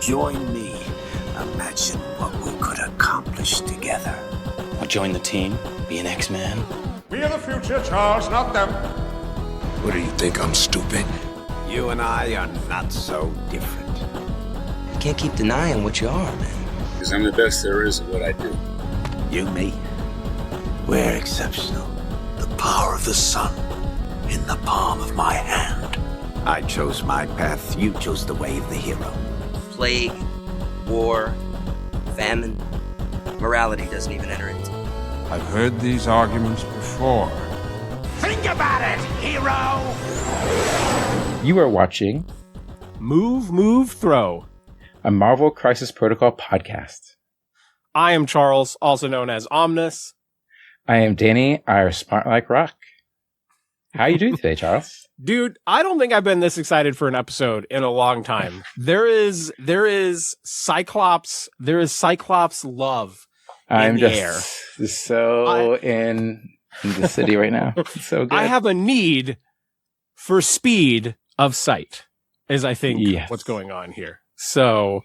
Join me. Imagine what we could accomplish together. I'll join the team, be an X-Man. We are the future, Charles, not them. What do you think, I'm stupid? You and I are not so different. You can't keep denying what you are, man. Because I'm the best there is at what I do. You, me, we're exceptional. The power of the sun in the palm of my hand. I chose my path, you chose the way of the hero. Plague, war, famine, morality doesn't even enter into it. I've heard these arguments before. Think about it, hero! You are watching Move, Throw, a Marvel Crisis Protocol podcast. I am Charles, also known as Omnis. I am Danny, our smart like rock. How are you doing today, Charles? Dude, I don't think I've been this excited for an episode in a long time. There is Cyclops love I'm in the just air. so in the city right now. It's so good. I have a need for speed of sight, is I think what's going on here. So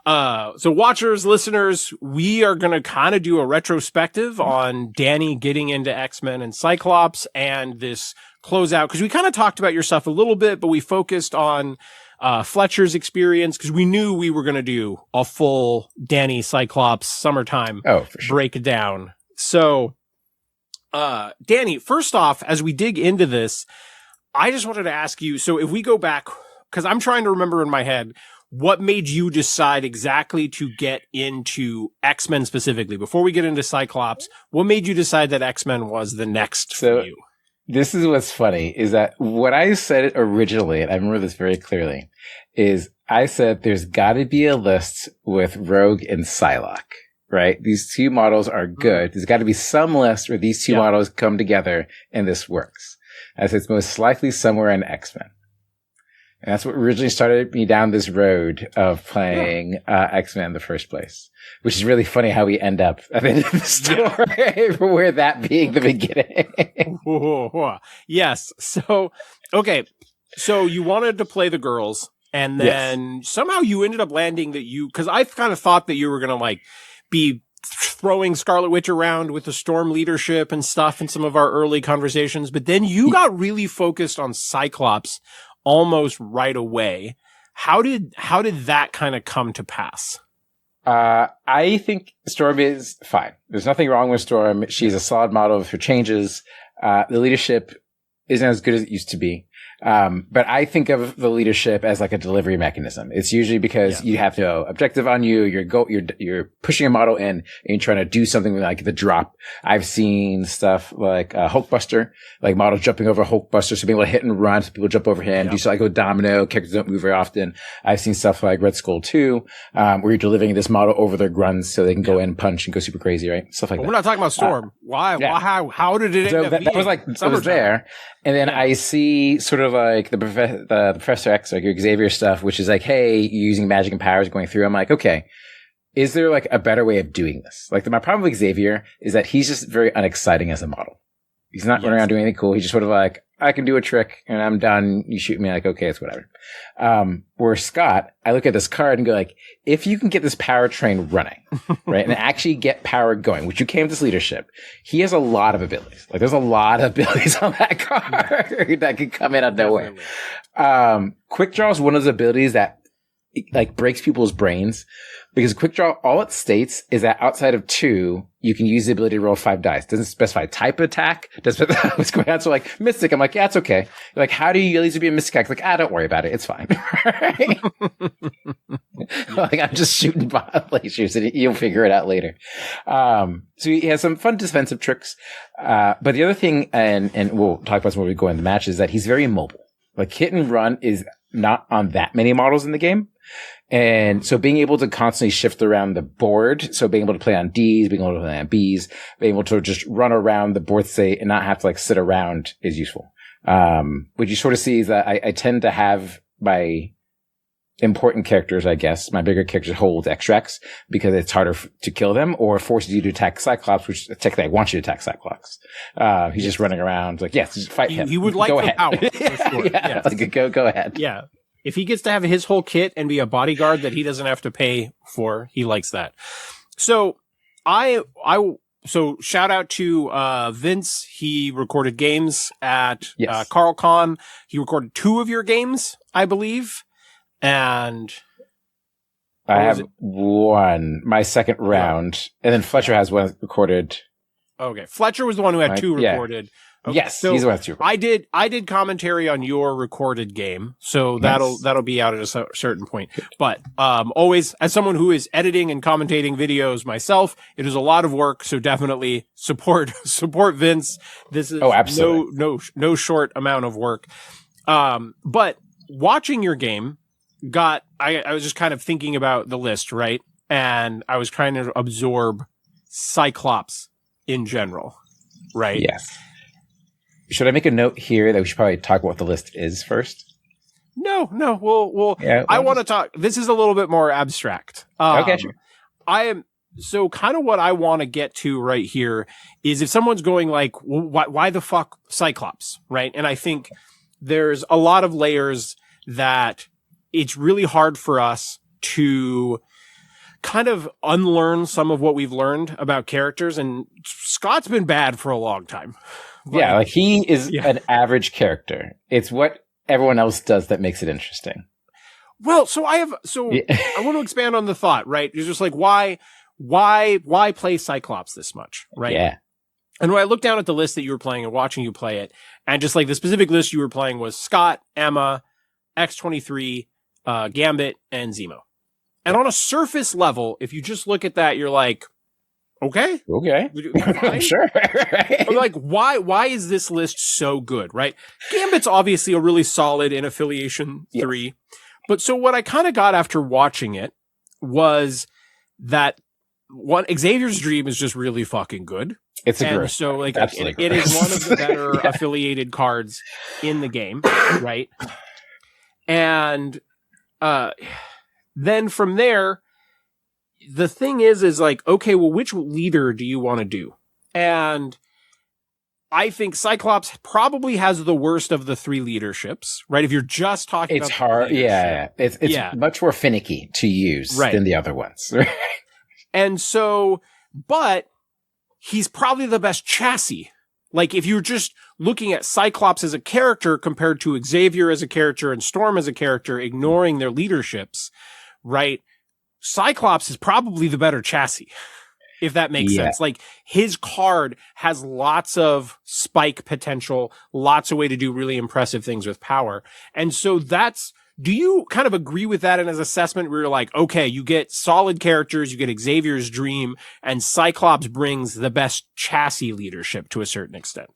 watchers, listeners, we are going to kind of do a retrospective on Danny getting into X-Men and Cyclops and this closeout, because we kind of talked about your stuff a little bit, but we focused on Fletcher's experience because we knew we were going to do a full Danny Cyclops summertime breakdown. So, Danny, first off, as we dig into this, I just wanted to ask you, so if we go back, because I'm trying to remember in my head, what made you decide exactly to get into X-Men specifically? Before we get into Cyclops, what made you decide that X-Men was the next for you? This is what's funny, is that what I said originally, and I remember this very clearly, is I said there's got to be a list with Rogue and Psylocke, right? These two models are good. There's got to be some list where these two models come together and this works. I said it's most likely somewhere in X-Men. And that's what originally started me down this road of playing X-Men in the first place, which is really funny how we end up at the end of the story for where that being the beginning. Yes. So, okay. So you wanted to play the girls, and then somehow you ended up landing that because I kind of thought that you were going to be throwing Scarlet Witch around with the Storm leadership and stuff in some of our early conversations, but then you got really focused on Cyclops almost right away. How did that kind of come to pass? I think Storm is fine. There's nothing wrong with Storm. She's a solid model of her changes. The leadership isn't as good as it used to be. But I think of the leadership as like a delivery mechanism. It's usually because you have no objective on you. You're pushing a model in and you're trying to do something like the drop. I've seen stuff like Hulkbuster, like models jumping over Hulkbuster, so being able to hit and run, so people jump over him. Do stuff like Domino, characters don't move very often. I've seen stuff like Red Skull 2, where you're delivering this model over their grunts so they can go in, punch, and go super crazy, right? Stuff like that. We're not talking about Storm. Why? How did it end up that was like, it was there. And then I see sort of like the Professor X, like your Xavier stuff, which is like, hey, you're using magic and powers going through. I'm like, okay, is there like a better way of doing this? Like my problem with Xavier is that he's just very unexciting as a model. He's not running around doing anything cool. He's just sort of like, I can do a trick and I'm done. You shoot me, like, okay, it's whatever. Where Scott, I look at this card and go like, if you can get this power train running, right, and actually get power going, which you came to this leadership, he has a lot of abilities. Like there's a lot of abilities on that card that could come in out of nowhere. Quick Draw is one of those abilities that like breaks people's brains, because Quick Draw, all it states is that outside of 2, you can use the ability to roll 5 dice. Doesn't specify type of attack. Doesn't specify what's going on. So like Mystic, I'm like, yeah, it's okay. You're like, how do you at least be a Mystic attack? Like, don't worry about it. It's fine. Like, I'm just shooting lasers and you'll figure it out later. So he has some fun defensive tricks. But the other thing, and we'll talk about some when we go into the match, is that he's very mobile. Like hit and run is not on that many models in the game. And so being able to constantly shift around the board, so being able to play on Ds, being able to play on Bs, being able to just run around the board state and not have to like sit around is useful. What you sort of see is that I tend to have my important characters, I guess, my bigger characters hold extracts because it's harder to kill them or forces you to attack Cyclops, which technically I want you to attack Cyclops. He's just running around like, yes, just fight him. He would like go the ahead. power. For sure. Like, go ahead. Yeah. If he gets to have his whole kit and be a bodyguard that he doesn't have to pay for, he likes that. So so shout out to Vince. He recorded games at CarlCon. He recorded 2 of your games, I believe. And I have one, my second round. And then Fletcher has one recorded. Okay. Fletcher was the one who had 2 recorded. Okay. Yes, so he's the one with 2 recorded. I did commentary on your recorded game. So that'll be out at a certain point. But always, as someone who is editing and commentating videos myself, it is a lot of work. So definitely support Vince. This is no short amount of work. But watching your game I was just kind of thinking about the list, right? And I was trying to absorb Cyclops in general, right? Yes. Should I make a note here that we should probably talk about what the list is first? No. I want to talk. This is a little bit more abstract. Okay, sure. So kind of what I want to get to right here is if someone's going like, why the fuck Cyclops, right? And I think there's a lot of layers that it's really hard for us to kind of unlearn some of what we've learned about characters. And Scott's been bad for a long time. Like he is an average character. It's what everyone else does that makes it interesting. Well, I want to expand on the thought, right? It's just like, why play Cyclops this much, right? Yeah. And when I looked down at the list that you were playing and watching you play it, and just like the specific list you were playing was Scott, Emma, X-23, Gambit, and Zemo. And on a surface level, if you just look at that, you're like, okay. Sure. Or like, why is this list so good, right? Gambit's obviously a really solid in Affiliation 3. But so what I kind of got after watching it was that Xavier's Dream is just really fucking good. It's a gross. So like, Absolutely it is one of the better affiliated cards in the game, right? And then from there, the thing is like, okay, well, which leader do you want to do? And I think Cyclops probably has the worst of the 3 leaderships, right? If you're just talking about hard. Yeah. It's much more finicky to use than the other ones. And so, but he's probably the best chassis. Like if you're just looking at Cyclops as a character compared to Xavier as a character and Storm as a character, ignoring their leaderships, right? Cyclops is probably the better chassis, if that makes sense. Like his card has lots of spike potential, lots of way to do really impressive things with power. And so do you kind of agree with that in his assessment where you're like, okay, you get solid characters, you get Xavier's Dream, and Cyclops brings the best chassis leadership to a certain extent?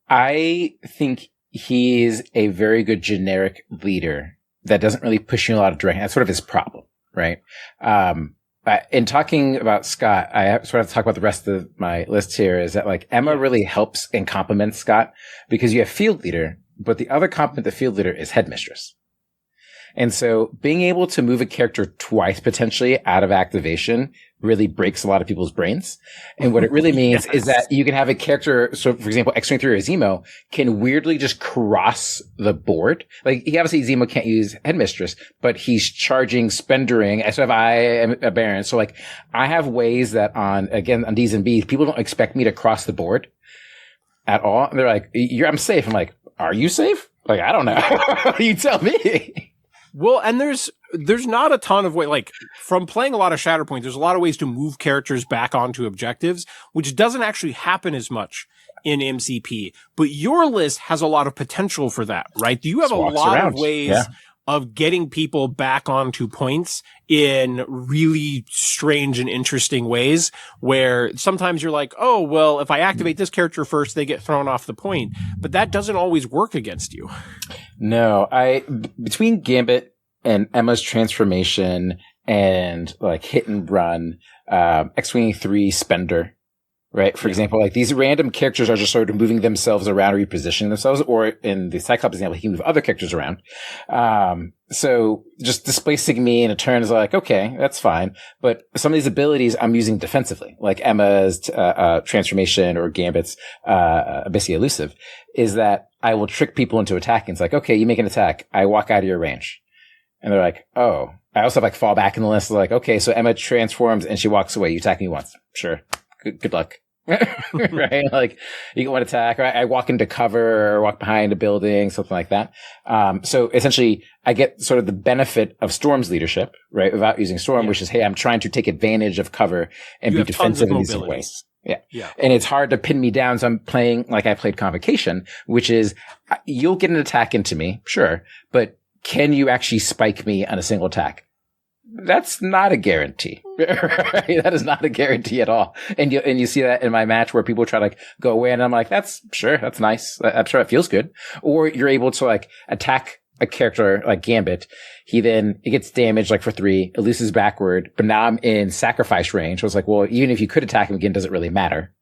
I think he's a very good generic leader that doesn't really push you in a lot of direction. That's sort of his problem, right? In talking about Scott, I sort of have to talk about the rest of my list here is that like Emma really helps and complements Scott because you have field leader, but the other complement the field leader is headmistress. And so being able to move a character twice potentially out of activation really breaks a lot of people's brains. And what it really means is that you can have a character. So for example, X-23 or Zemo can weirdly just cross the board. Like obviously Zemo can't use headmistress, but he's charging spendering. So if I am a Baron, so like I have ways that on D's and B's, people don't expect me to cross the board at all. And they're like, I'm safe. I'm like, are you safe? Like, I don't know. You tell me. Well, and there's not a ton of way, like from playing a lot of Shatterpoint, there's a lot of ways to move characters back onto objectives, which doesn't actually happen as much in MCP. But your list has a lot of potential for that, right? Do you have a lot of ways of getting people back onto points in really strange and interesting ways where sometimes you're like, oh, well, if I activate this character first, they get thrown off the point. But that doesn't always work against you. No, between Gambit and Emma's transformation and like hit and run, X-Wing 3 Spender, right? For example, like these random characters are just sort of moving themselves around, repositioning themselves, or in the Cyclops example, he can move other characters around. So just displacing me in a turn is like, okay, that's fine. But some of these abilities I'm using defensively, like Emma's, transformation or Gambit's, Abyssia Elusive, is that I will trick people into attacking. It's like, okay, you make an attack. I walk out of your range. And they're like, oh. I also have like fall back in the list. Like, okay, so Emma transforms and she walks away. You attack me once. Sure. Good luck. Right? Like, you get one attack. Right? I walk into cover or walk behind a building, something like that. So essentially, I get sort of the benefit of Storm's leadership, right? Without using Storm, which is, hey, I'm trying to take advantage of cover and be defensive in these ways. Yeah. And it's hard to pin me down. So I'm playing like I played Convocation, which is you'll get an attack into me. Sure. But can you actually spike me on a single attack? That's not a guarantee. Right? That is not a guarantee at all. And you see that in my match where people try to like go away and I'm like, that's nice. I'm sure it feels good. Or you're able to like attack a character like Gambit. It gets damaged like for 3, it loses backward, but now I'm in sacrifice range. So it's like, well, even if you could attack him again, does it really matter?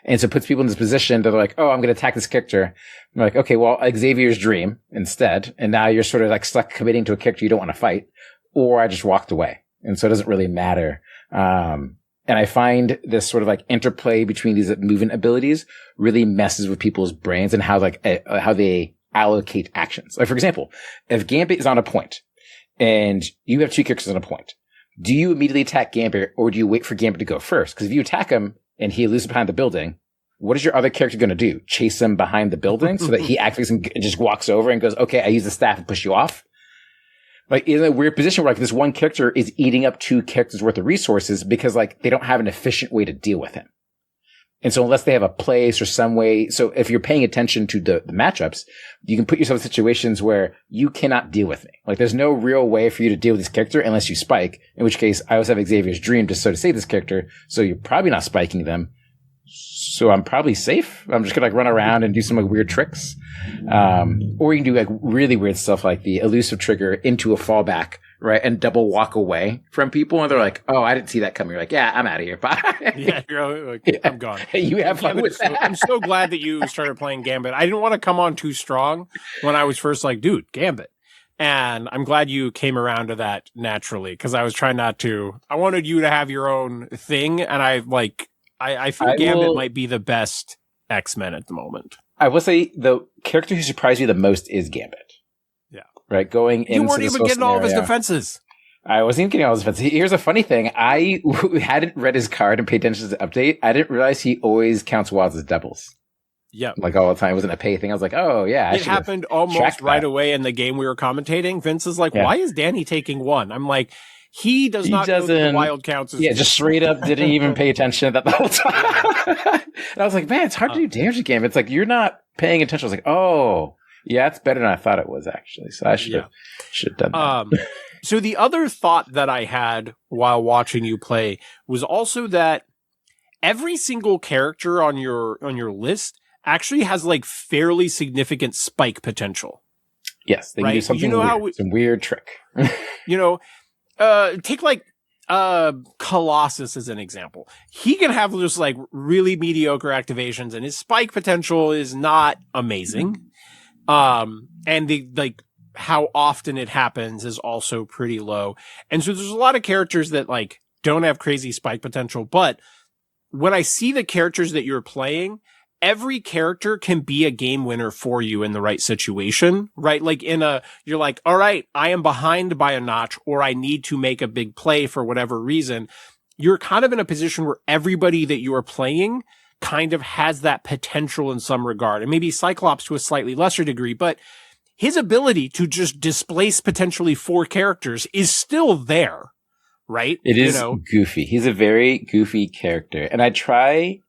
And so it puts people in this position that they're like, oh, I'm going to attack this character. I'm like, okay, well, Xavier's Dream instead. And now you're sort of like stuck committing to a character you don't want to fight. Or I just walked away. And so it doesn't really matter. And I find this sort of like interplay between these movement abilities really messes with people's brains and how they allocate actions. Like, for example, if Gambit is on a point and you have 2 characters on a point, do you immediately attack Gambit or do you wait for Gambit to go first? Because if you attack him and he loses behind the building, what is your other character going to do? Chase him behind the building so that he activates and just walks over and goes, okay, I use the staff to push you off. Like, in a weird position where like this one character is eating up 2 characters worth of resources because like they don't have an efficient way to deal with him. And so unless they have a place or some way, so if you're paying attention to the matchups, you can put yourself in situations where you cannot deal with me. Like there's no real way for you to deal with this character unless you spike, in which case I always have Xavier's Dream just so to save this character. So you're probably not spiking them. So I'm probably safe. I'm just gonna like run around and do some like weird tricks. Or you can do like really weird stuff like the elusive trigger into a fallback, right? And double walk away from people. And they're like, oh, I didn't see that coming. You're like, yeah, I'm out of here. Bye. Yeah, you're like, I'm gone. You have fun with that. I'm so glad that you started playing Gambit. I didn't want to come on too strong when I was first like, dude, Gambit. And I'm glad you came around to that naturally because I was trying not to. I wanted you to have your own thing. And I think Gambit might be the best X-Men at the moment. I will say the character who surprised me the most is Gambit. Yeah. Right? Going into you weren't even getting all of his defenses. I wasn't even getting all his defenses. Here's a funny thing. I hadn't read his card and paid attention to the update. I didn't realize he always counts wilds as doubles. Yeah. Like all the time. It wasn't a pay thing. I was like, oh, yeah. It happened almost right away in the game we were commentating. Vince is like, why is Danny taking 1? I'm like, he doesn't know that the wild counts as just straight up didn't even pay attention to that the whole time. And I was like, man, it's hard to do damage to game. It's like, you're not paying attention. I was like, oh, yeah, it's better than I thought it was, actually. So I should have done that. So the other thought that I had while watching you play was also that every single character on your list actually has like fairly significant spike potential. Yes, they can do something weird, some weird trick. Take like Colossus as an example. He can have just like really mediocre activations and his spike potential is not amazing. And the like how often it happens is also pretty low. And so there's a lot of characters that like don't have crazy spike potential, but when I see the characters that you're playing, every character can be a game winner for you in the right situation, right? Like you're like, all right, I am behind by a notch or I need to make a big play for whatever reason. You're kind of in a position where everybody that you are playing kind of has that potential in some regard. And maybe Cyclops to a slightly lesser degree, but his ability to just displace potentially 4 characters is still there, right? It is goofy. He's a very goofy character. And I try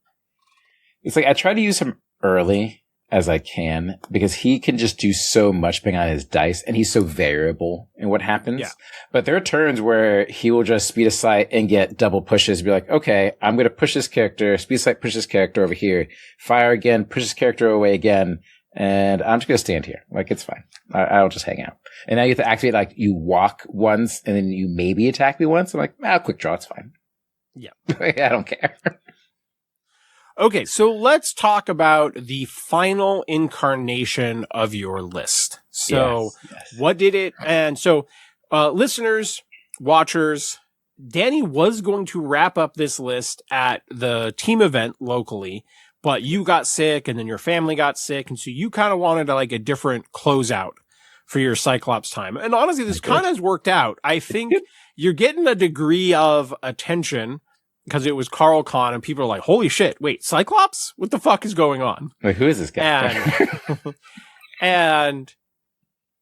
to use him early as I can because he can just do so much depending on his dice and he's so variable in what happens. Yeah. But there are turns where he will just speed aside and get double pushes, be like, okay, I'm going to push this character, speed aside, push this character over here, fire again, push this character away again, and I'm just going to stand here. Like, it's fine. I'll just hang out. And now you have to activate, like, you walk once and then you maybe attack me once. I'm like, quick draw, it's fine. Yeah. I don't care. Okay, so let's talk about the final incarnation of your list. So what did it, and so listeners, watchers, Danny was going to wrap up this list at the team event locally, but you got sick and then your family got sick. And so you kind of wanted like a different closeout for your Cyclops time. And honestly, this kind of has worked out. I think you're getting a degree of attention because it was Carl Con and people are like, holy shit, wait, Cyclops? What the fuck is going on? Like, who is this guy?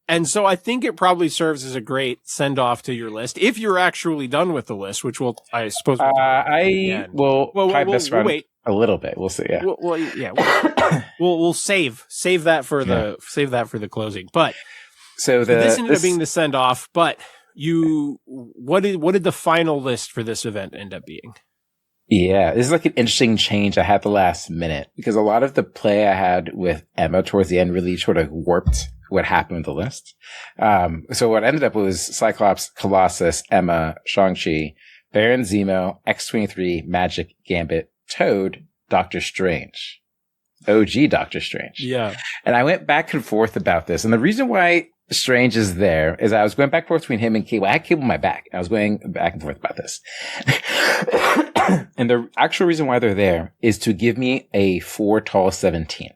And so I think it probably serves as a great send off to your list if you're actually done with the list, which I suppose we'll wait a little bit. We'll see. Yeah. We'll save that for the closing. But so this ended up being the send off. But what did the final list for this event end up being? Yeah, this is like an interesting change I had the last minute because a lot of the play I had with Emma towards the end really sort of warped what happened with the list. So what ended up was Cyclops, Colossus, Emma, Shang-Chi, Baron Zemo, X-23, Magic, Gambit, Toad, Doctor Strange. OG Doctor Strange. Yeah. And I went back and forth about this. And the reason why Strange is there is I was going back and forth between him and Cable. I had Cable on my back. I was going back and forth about this. And the actual reason why they're there is to give me a 4 tall 17.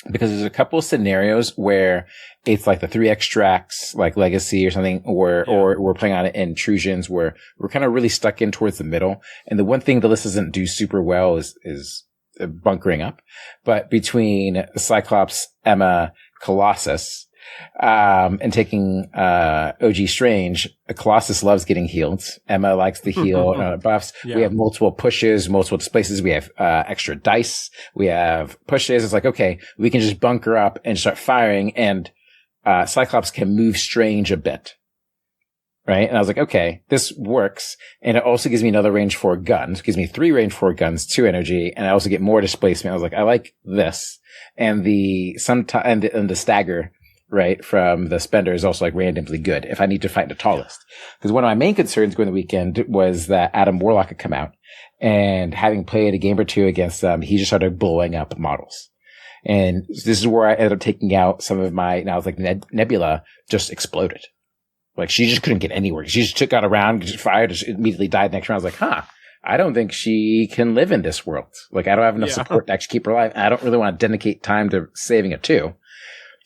Because there's a couple of scenarios where it's like the 3 extracts, like Legacy or something, or we're playing on intrusions where we're kind of really stuck in towards the middle. And the one thing the list doesn't do super well is bunkering up. But between Cyclops, Emma, Colossus, and taking OG Strange, Colossus loves getting healed. Emma likes the heal buffs. Yeah. We have multiple pushes, multiple displaces. We have extra dice. We have pushes. It's like, okay, we can just bunker up and start firing, and Cyclops can move Strange a bit. Right? And I was like, okay, this works. And it also gives me another range 4 guns. It gives me 3 range 4 guns, 2 energy, and I also get more displacement. I was like, I like this. And the stagger, right, from the spender is also like randomly good if I need to fight the tallest. Because one of my main concerns going the weekend was that Adam Warlock had come out, and having played a game or two against them, he just started blowing up models. And this is where I ended up taking out some of my, and I was like, Nebula just exploded. Like, she just couldn't get anywhere. She just took out a round, just fired, just immediately died next round. I was like, I don't think she can live in this world. Like, I don't have enough support to actually keep her alive. I don't really want to dedicate time to saving it too.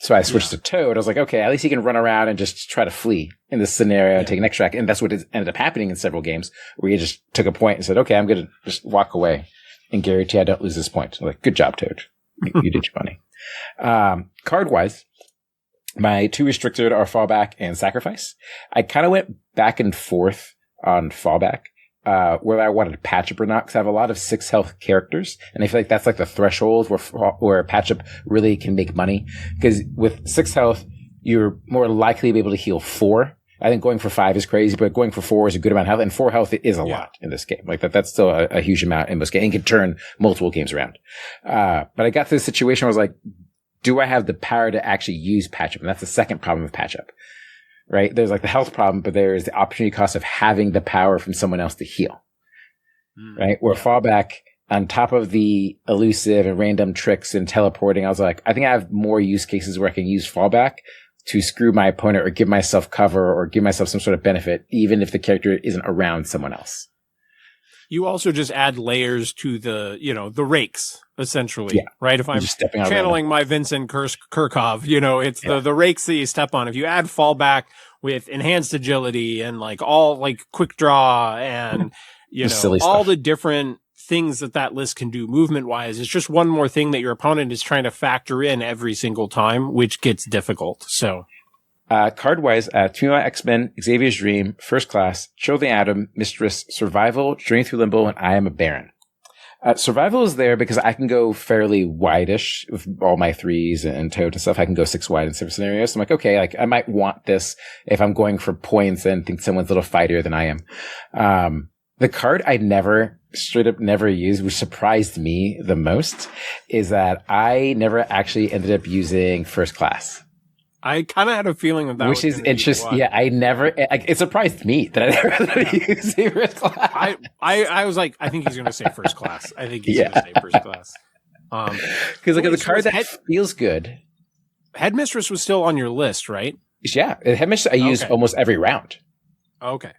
So I switched to Toad. I was like, okay, at least he can run around and just try to flee in this scenario and take an extract. And that's what ended up happening in several games where he just took a point and said, okay, I'm going to just walk away and guarantee I don't lose this point. I'm like, good job, Toad. You did your money. Card-wise, my 2 restricted are fallback and sacrifice. I kind of went back and forth on fallback. Whether I wanted patch up or not, because I have a lot of 6 health characters, and I feel like that's like the threshold where patch up really can make money. Because with 6 health, you're more likely to be able to heal 4. I think going for 5 is crazy, but going for 4 is a good amount of health, and 4 health is a lot in this game. Like that's still a huge amount in most games, and can turn multiple games around. But I got to this situation where I was like, do I have the power to actually use patch up? And that's the second problem with patch up. Right? There's like the health problem, but there's the opportunity cost of having the power from someone else to heal. Right? Where fallback, on top of the elusive and random tricks and teleporting, I was like, I think I have more use cases where I can use fallback to screw my opponent or give myself cover or give myself some sort of benefit, even if the character isn't around someone else. You also just add layers to the rakes, essentially, right? If I'm channeling my Vincent Kirchhoff, it's the rakes that you step on. If you add fallback with enhanced agility and like all like quick draw and, all the different things that list can do movement wise, it's just one more thing that your opponent is trying to factor in every single time, which gets difficult. So. Card-wise, Female X-Men, Xavier's Dream, First Class, Chill the Atom, Mistress, Survival, Journey Through Limbo, and I Am a Baron. Survival is there because I can go fairly wide-ish with all my 3s and Toad and stuff. I can go 6 wide in certain scenarios. So I'm like, okay, like I might want this if I'm going for points and think someone's a little fighter than I am. The card I straight up never used, which surprised me the most, is that I never actually ended up using First Class. I kind of had a feeling that which is interesting. Yeah, I never. It surprised me that I never used First Class. I was like, I think he's going to say First Class. I think he's going to say First Class. Because like the card that feels good. Headmistress was still on your list, right? Yeah, Headmistress I use almost every round. Okay.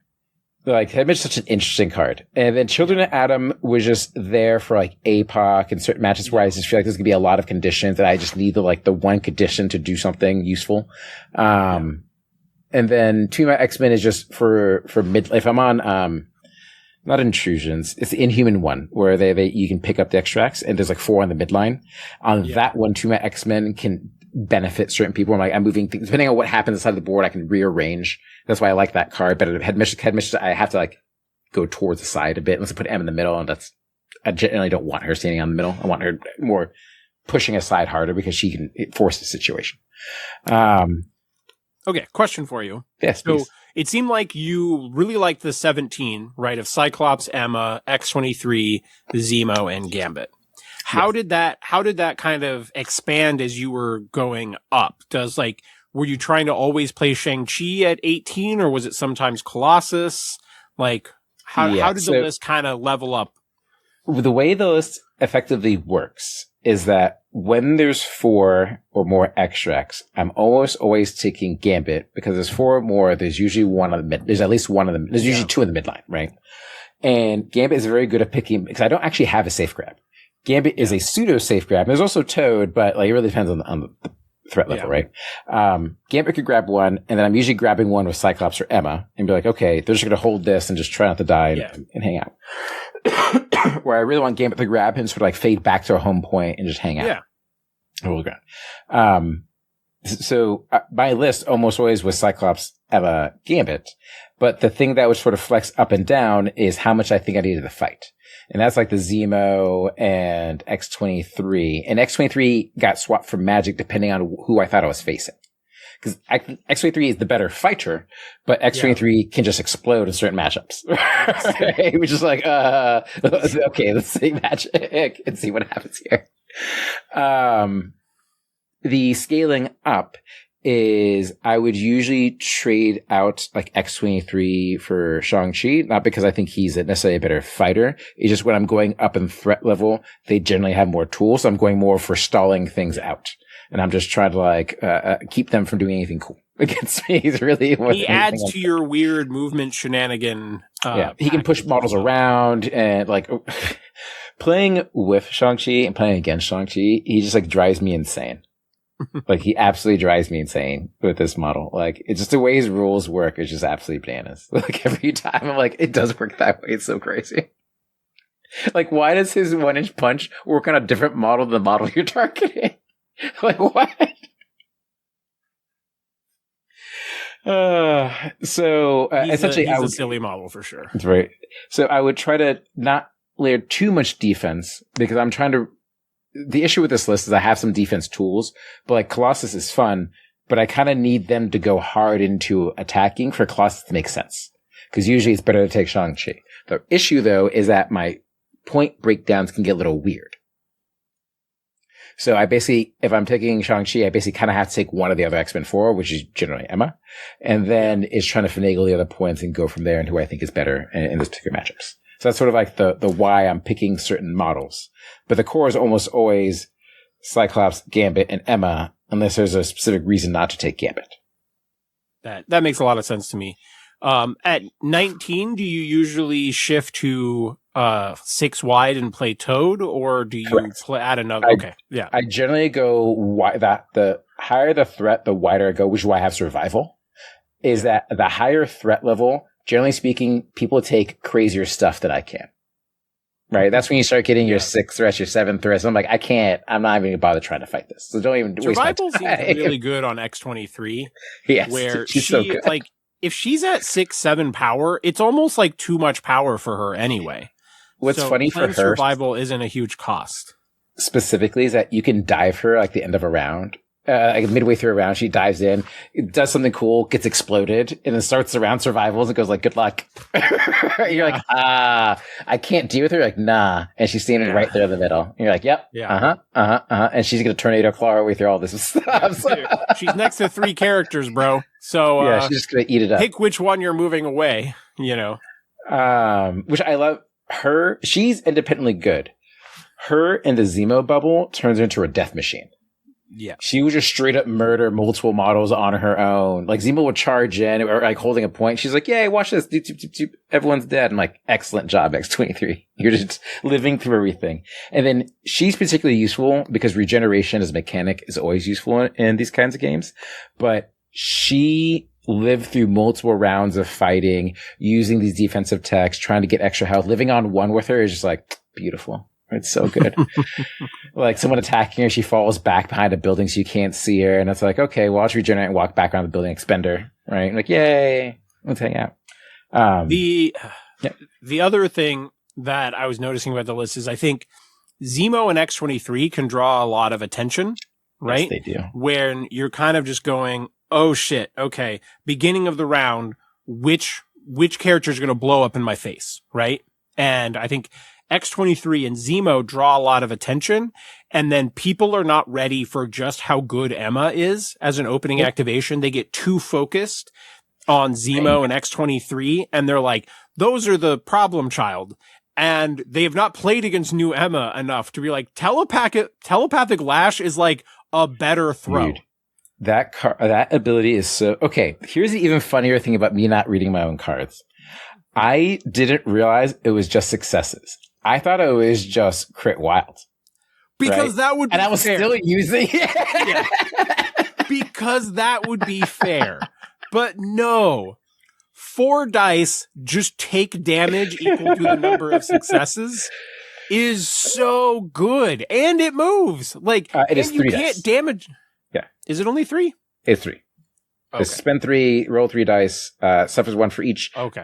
like Headmistress is such an interesting card. And then Children of Atom was just there for like APOC and certain matches where I just feel like there's gonna be a lot of conditions that I just need the one condition to do something useful. And then Two My X-Men is just for mid, if I'm on, not intrusions, it's the Inhuman one where you can pick up the extracts and there's like 4 on the midline. On that one, Two My X-Men can benefit certain people. I'm moving things, depending on what happens inside the board, I can rearrange. That's why I like that card. But Headmistress, I have to like go towards the side a bit. Unless I put M in the middle, and I generally don't want her standing on the middle. I want her more pushing aside harder because she can force the situation. Okay, question for you. Yes, so please. It seemed like you really liked the 17, right, of Cyclops, Emma, X-23, Zemo, and Gambit. How did that kind of expand as you were going up? Were you trying to always play Shang-Chi at 18, or was it sometimes Colossus? How did the list kind of level up? The way the list effectively works is that when there's 4 or more extracts, I'm almost always taking Gambit because there's 4 or more. There's usually one on the mid. There's at least one of them. There's usually 2 in the midline, right? And Gambit is very good at picking because I don't actually have a safe grab. Gambit is a pseudo safe grab. There's also Toad, but it really depends on the threat level, right? Gambit could grab one, and then I'm usually grabbing one with Cyclops or Emma and be like, okay, they're just going to hold this and just try not to die and hang out. Where I really want Gambit to grab and sort of fade back to a home point and just hang out. Yeah. Hold the ground. So my list almost always was Cyclops, Emma, Gambit. But the thing that would sort of flex up and down is how much I think I needed to fight. And that's like the Zemo and X-23. And X-23 got swapped for Magic depending on who I thought I was facing. Because X-23 is the better fighter, but X-23 can just explode in certain matchups. Right? Which is like, okay, let's see Magic and see what happens here. The scaling up is I would usually trade out X-23 for Shang-Chi, not because I think he's necessarily a better fighter. It's just when I'm going up in threat level, they generally have more tools. So I'm going more for stalling things out. And I'm just trying to keep them from doing anything cool against me. He's really he adds to your weird movement shenanigan. He can push models around and playing with Shang-Chi and playing against Shang-Chi, he just drives me insane. He absolutely drives me insane with this model. It's just the way his rules work is just absolutely bananas. Every time I'm it does work that way. It's so crazy. Why does his 1-inch punch work on a different model than the model you're targeting? What? Essentially, he's a silly model for sure. That's right. So I would try to not layer too much defense because I'm trying to. The issue with this list is I have some defense tools, but Colossus is fun, but I kind of need them to go hard into attacking for Colossus to make sense. Because usually it's better to take Shang-Chi. The issue though is that my point breakdowns can get a little weird. So if I'm taking Shang-Chi, I basically kind of have to take one of the other X-Men 4, which is generally Emma, and then is trying to finagle the other points and go from there and who I think is better in this particular matchups. So that's sort of the why I'm picking certain models. But the core is almost always Cyclops, Gambit, and Emma, unless there's a specific reason not to take Gambit. That makes a lot of sense to me. At 19, do you usually shift to 6 wide and play Toad, or do you add another? I generally go the higher the threat, the wider I go, which is why I have survival. Is that the higher threat level, generally speaking, people take crazier stuff than I can. Right? That's when you start getting your 6th threats, your 7th threats. I'm I can't. I'm not even going to bother trying to fight this. So don't even waste my time. Survival seems really good on X-23. Yes, where she's so good. If she's at 6-7 power, it's almost too much power for her anyway. What's funny for her, survival isn't a huge cost. Specifically, is that you can dive her at the end of a round. Midway through a round, she dives in, does something cool, gets exploded, and then starts the round survivals and goes good luck. You're I can't deal with her. Nah. And she's standing right there in the middle. And you're yep. Yeah. And she's going to tornado claw her way through all this stuff. She's next to 3 characters, bro. So, yeah, she's just going to eat it up. Pick which one you're moving away, Which I love. Her, she's independently good. Her in the Zemo bubble turns into a death machine. Yeah. She would just straight up murder multiple models on her own. Like Zemo would charge in or like holding a point. She's like, yay, watch this. Doop, doop, doop, doop. Everyone's dead. I'm like, excellent job, X-23. You're just living through everything. And then she's particularly useful because regeneration as a mechanic is always useful in these kinds of games. But she lived through multiple rounds of fighting, using these defensive techs, trying to get extra health. Living on one with her is just like beautiful. It's so good. Like someone attacking her, she falls back behind a building so you can't see her. And it's like, okay, well, I'll just regenerate and walk back around the building, expender, right? Like, yay, let's hang out. The other thing that I was noticing about the list is I think Zemo and X-23 can draw a lot of attention, right? Yes, they do. When you're kind of just going, oh shit, okay, beginning of the round, which character is going to blow up in my face, right? And I think X-23 and Zemo draw a lot of attention, and then people are not ready for just how good Emma is as an opening activation. They get too focused on Zemo and X-23, and they're like, those are the problem child. And they have not played against new Emma enough to be like, telepathic lash is like a better throw. Dude, that ability is so... Okay, here's the even funnier thing about me not reading my own cards. I didn't realize it was just successes. I thought it was just crit wild. Because right? that would be And I was fair. still using it. Yeah. Because that would be fair. But no. 4 dice just take damage equal to the number of successes is so good. And it moves. Like, it is 3 you dice. can't damage. Yeah. Is it only 3? It's 3. Okay. Spend 3, roll 3 dice, suffers 1 for each. Okay.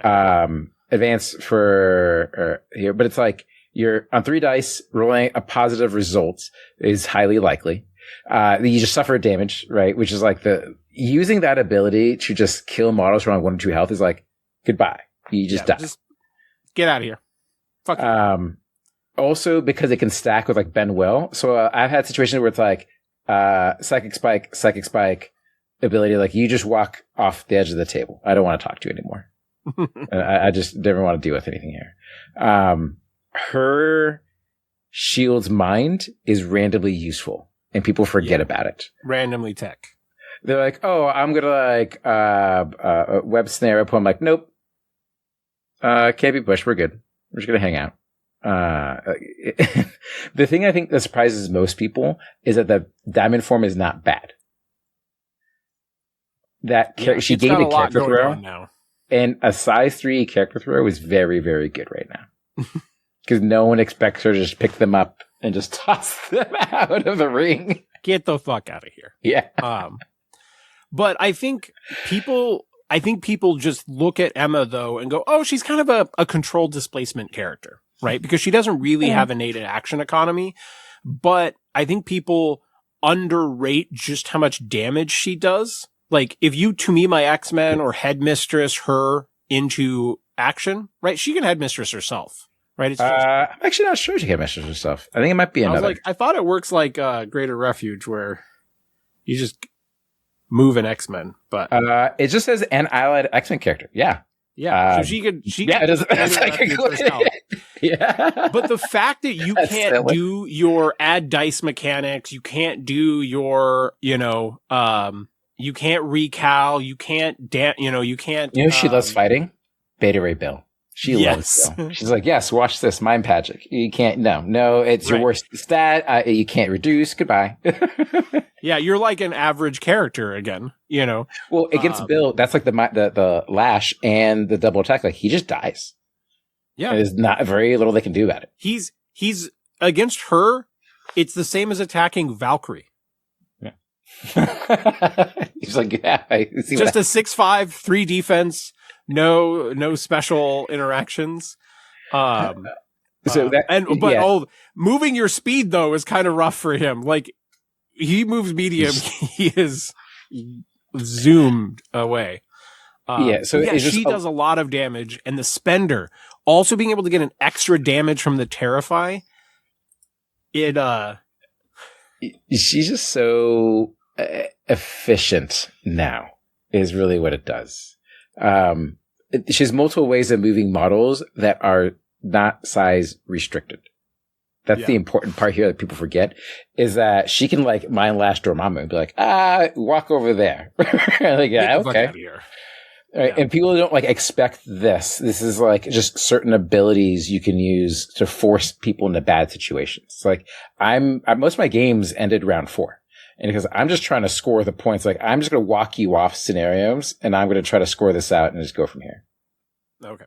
Advance for here, but it's like you're on 3 dice, rolling a positive result is highly likely. You just suffer damage, right? Which is like using that ability to just kill models around 1 or 2 health is like goodbye. You just die. Just get out of here. Fuck you. Also because it can stack with like Ben Will. So I've had situations where it's like psychic spike ability, like you just walk off the edge of the table. I don't want to talk to you anymore. I just never want to deal with anything here. Her shield's mind is randomly useful, and people forget about it. Randomly tech. They're like, "Oh, I'm gonna like web snare up." I'm like, "Nope, can't be pushed. We're good. We're just gonna hang out." The thing I think that surprises most people is that the diamond form is not bad. She gave a character throw now. And a size 3 character throw is very, very good right now. Because no one expects her to just pick them up and just toss them out of the ring. Get the fuck out of here. Yeah. But I think people just look at Emma, though, and go, oh, she's kind of a controlled displacement character, right? Because she doesn't really have a native action economy. But I think people underrate just how much damage she does. Like, if you, to me, my X-Men or Headmistress her into action, right? She can Headmistress herself, right? It's just, I'm actually not sure she can Headmistress herself. I think it might be another. I thought it works like Greater Refuge, where you just move an X-Men, but it just says an allied X-Men character. Yeah. Yeah. So it does. Yeah. But the fact that you can't do your add dice mechanics, you can't do your, you can't recal, you can't, you can't. You know, she loves fighting? Beta Ray Bill. She loves Bill. She's like, yes, watch this, Mind Pagic. You can't, no, it's your worst stat. You can't reduce. Goodbye. Yeah, you're like an average character again, Well, against Bill, that's like the lash and the double attack. Like, he just dies. Yeah. There's not very little they can do about it. He's against her, it's the same as attacking Valkyrie. He's like, yeah, I see just a 6'5", 3 defense, no special interactions. Moving your speed though is kind of rough for him. Like, he moves medium, he is zoomed away. She does a lot of damage, and the spender also being able to get an extra damage from the Terrify. She's just so efficient now is really what it does. She has multiple ways of moving models that are not size restricted. That's the important part here that people forget, is that she can like mind last Dormammu and be like, walk over there. Like, yeah, okay. Right. And people don't like expect this. This is like just certain abilities you can use to force people into bad situations. It's like most of my games ended round 4. And because I'm just trying to score the points, like I'm just going to walk you off scenarios and I'm going to try to score this out and just go from here. Okay.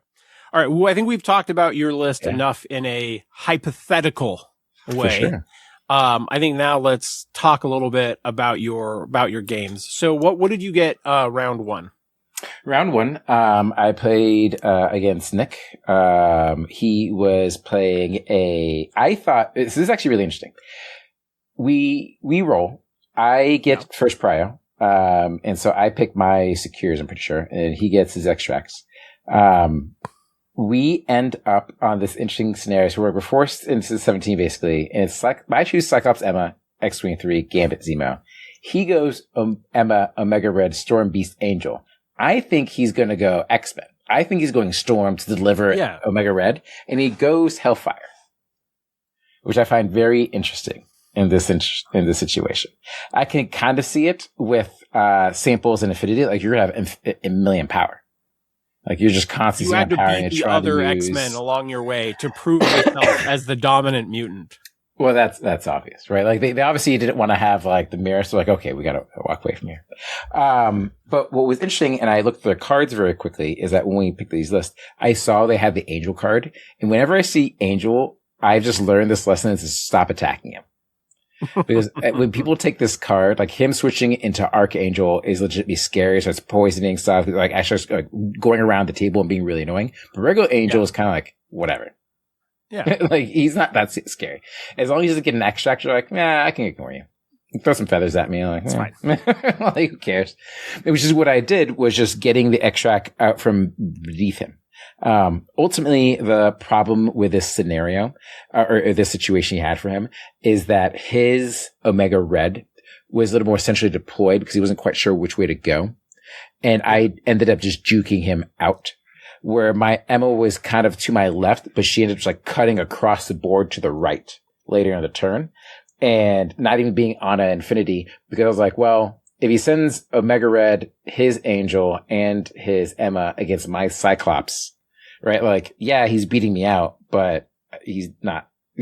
All right. Well, I think we've talked about your list enough in a hypothetical way. Sure. I think now let's talk a little bit about your games. So what did you get round 1? Round 1, I played against Nick. He was playing I thought this is actually really interesting. We roll. I get first prio. And so I pick my secures, I'm pretty sure, and he gets his extracts. We end up on this interesting scenario. So we're forced into 17 basically. And it's like, I choose Cyclops, Emma, X-23, Gambit, Zemo. He goes Emma, Omega Red, Storm, Beast, Angel. I think he's going to go X-Men. I think he's going Storm to deliver Omega Red, and he goes Hellfire, which I find very interesting in this situation. I can kind of see it with samples and Infinity. Like you're going to have a million power. Like you're just constantly empowering and trying to use. You had to beat the other X-Men along your way to prove yourself as the dominant mutant. Well, that's obvious, right? Like they obviously didn't want to have like the mirror, so like, okay, we got to walk away from here. But what was interesting, and I looked at their cards very quickly, is that when we picked these lists, I saw they had the Angel card, and whenever I see Angel, I've just learned this lesson is to stop attacking him. Because when people take this card, like him switching into Archangel is legitimately scary. So it's poisoning stuff, like actually like going around the table and being really annoying. But regular Angel is kind of like whatever. Yeah. Like he's not that scary. As long as he doesn't get an extract, you're like, I can ignore you. Throw some feathers at me. I'm like, it's fine. Like, who cares? Which is what I did, was just getting the extract out from beneath him. Ultimately, the problem with this scenario, or this situation he had for him, is that his Omega Red was a little more centrally deployed because he wasn't quite sure which way to go. And I ended up just juking him out, where my Emma was kind of to my left, but she ended up just like cutting across the board to the right later in the turn, and not even being on an Infinity, because I was like, well, if he sends Omega Red, his Angel, and his Emma against my Cyclops, right? Like, yeah, he's beating me out, but he's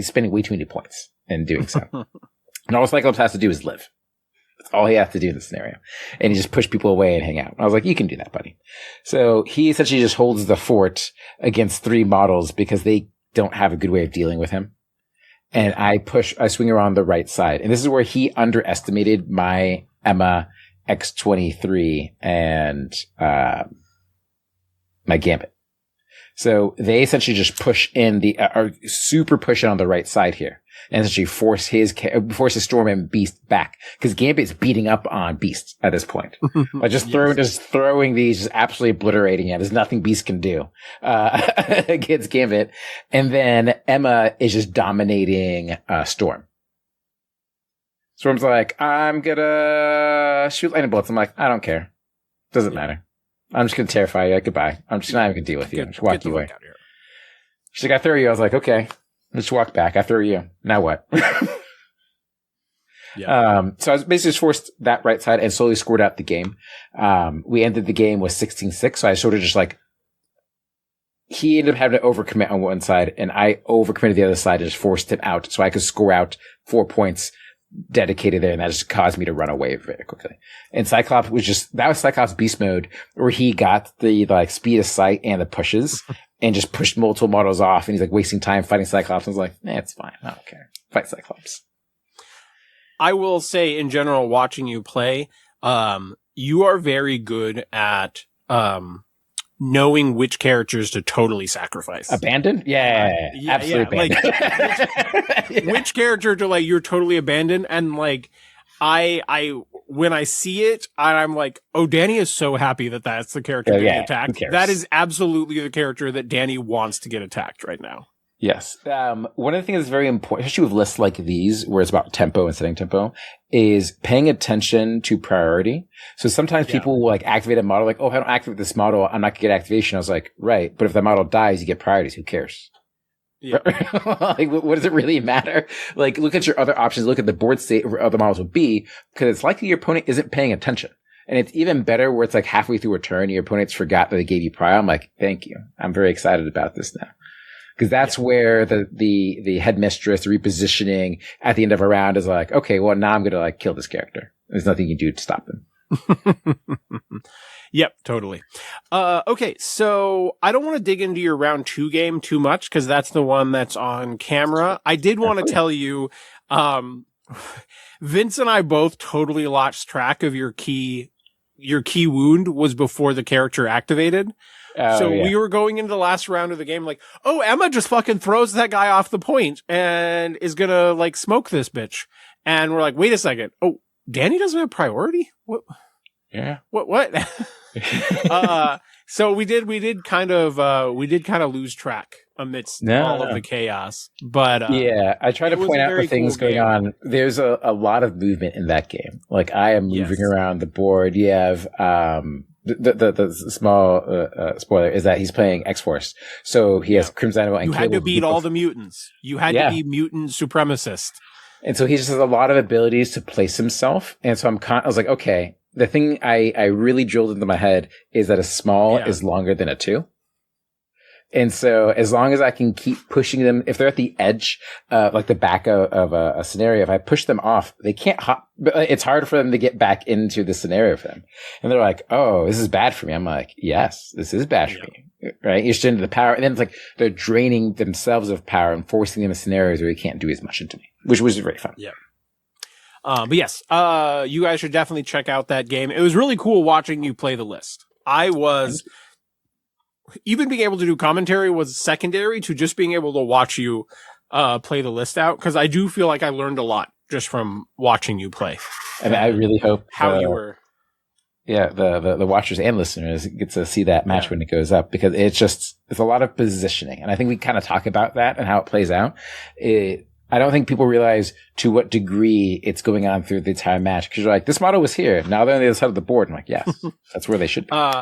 spending way too many points in doing so. And all Cyclops has to do is live. That's all he has to do in this scenario. And he just push people away and hang out. I was like, you can do that, buddy. So he essentially just holds the fort against 3 models because they don't have a good way of dealing with him. And I swing around the right side. And this is where he underestimated my Emma, X-23, and my Gambit. So they essentially just push in are super pushing on the right side here, and essentially force his Storm and Beast back, because Gambit's beating up on Beast at this point. Like just throwing these, just absolutely obliterating it. There's nothing Beast can do against Gambit, and then Emma is just dominating Storm. Storm's like, I'm gonna shoot lightning bolts. I'm like, I don't care. Doesn't matter. I'm just going to terrify you. Goodbye. I'm just not even going to deal with you. Just walk you away. She's like, I throw you. I was like, okay. Just walk back. I throw you. Now what? So I was basically just forced that right side and slowly scored out the game. We ended the game with 16-6. So I sort of just like, he ended up having to overcommit on one side, and I overcommitted the other side and just forced him out so I could score out 4 points dedicated there, and that just caused me to run away very quickly. And Cyclops that was Cyclops beast mode, where he got the like speed of sight and the pushes and just pushed multiple models off, and he's like wasting time fighting Cyclops. I was like, it's fine. I don't care. Fight Cyclops. I will say in general, watching you play, you are very good at, knowing which characters to totally sacrifice. Abandon? Yeah, absolutely abandon. Like, which character to like, you're totally abandoned. And like, when I see it, I'm like, oh, Danny is so happy that that's the character getting attacked. That is absolutely the character that Danny wants to get attacked right now. Yes. One of the things that's very important, especially with lists like these, where it's about tempo and setting tempo, is paying attention to priority. So sometimes people will like activate a model, like, oh, if I don't activate this model, I'm not going to get activation. I was like, right. But if the model dies, you get priorities. Who cares? Yeah. Like, what does it really matter? Like, look at your other options. Look at the board state of where other models would be, because it's likely your opponent isn't paying attention. And it's even better where it's like halfway through a turn, your opponents forgot that they gave you prior. I'm like, thank you. I'm very excited about this now. Because that's where the headmistress, the repositioning at the end of a round is like, okay, well, now I'm going to like kill this character. There's nothing you can do to stop them. Yep, totally. Okay, so I don't want to dig into your round 2 game too much because that's the one that's on camera. I did want to tell you, Vince and I both totally lost track of your key wound was before the character activated. So we were going into the last round of the game like, oh, Emma just fucking throws that guy off the point and is gonna like smoke this bitch. And we're like, wait a second. Oh, Danny doesn't have priority? What? Yeah. What? So we did kind of lose track amidst all of the chaos. But I try to point out the things going on. There's a lot of movement in that game. Like I am moving around the board. You have the small spoiler is that he's playing X-Force. So he has Crimson Animal and you had to beat all the mutants. You had to be mutant supremacist. And so he just has a lot of abilities to place himself. And so I was like, okay, the thing I really drilled into my head is that a small is longer than a 2. And so as long as I can keep pushing them, if they're at the edge, like the back of a scenario, if I push them off, they can't hop. It's hard for them to get back into the scenario for them. And they're like, oh, this is bad for me. I'm like, yes, this is bad for me. Right? You're still into the power. And then it's like they're draining themselves of power and forcing them in scenarios where they can't do as much into me, which was very fun. Yeah. But yes, you guys should definitely check out that game. It was really cool watching you play the list. Even being able to do commentary was secondary to just being able to watch you play the list out, because I do feel like I learned a lot just from watching you play. And I really hope how you were. Yeah, the watchers and listeners get to see that match when it goes up, because it's a lot of positioning. And I think we kind of talk about that and how it plays out. I don't think people realize to what degree it's going on through the entire match, because you're like, this model was here. Now they're on the other side of the board. I'm like, yes, that's where they should be.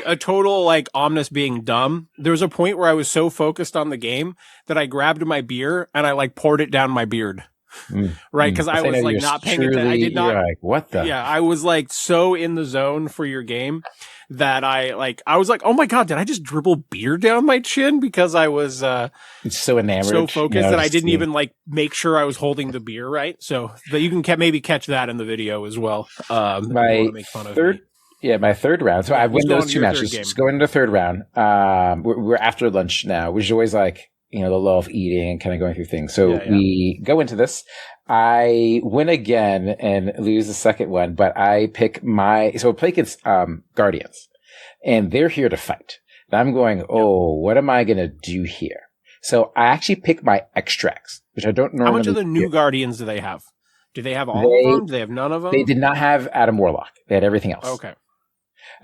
A total like Omnis being dumb. There was a point where I was so focused on the game that I grabbed my beer and I like poured it down my beard. Right? Because I was like not paying attention. I did not. Like, what the? Yeah, I was like so in the zone for your game that I was like, oh my God, did I just dribble beer down my chin? Because I was so enamored, so focused that I didn't even like make sure I was holding the beer right. So that you can maybe catch that in the video as well. My third round. So I win those 2 matches. Just going into the third round. We're after lunch now, which is always like, the lull of eating and kind of going through things. So we go into this. I win again and lose the second one, but I pick I play against Guardians, and they're here to fight. And I'm going, what am I going to do here? So I actually pick my extracts, which I don't normally. How much of the new Guardians do they have? Do they have all of them? Do they have none of them? They did not have Adam Warlock. They had everything else. Okay.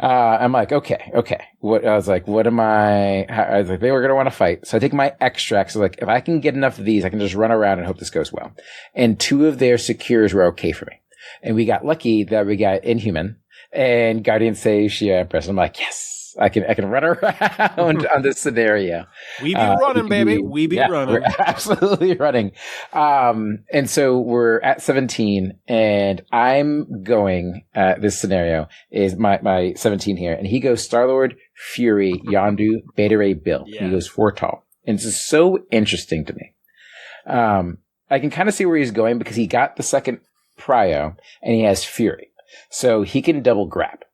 I'm like, okay. I was like, they were going to want to fight. So I take my extracts. So like, if I can get enough of these, I can just run around and hope this goes well. And 2 of their secures were okay for me. And we got lucky that we got Inhuman and Guardian Save Shia Empress. I'm like, yes, I can run around on this scenario. We be running, baby. We be running. We're absolutely running. And so we're at 17, and I'm going, this scenario is my 17 here. And he goes Star-Lord, Fury, Yondu, Beta Ray, Bill. Yeah. He goes 4 tall. And this is so interesting to me. I can kind of see where he's going because he got the second prio and he has Fury. So he can double grab.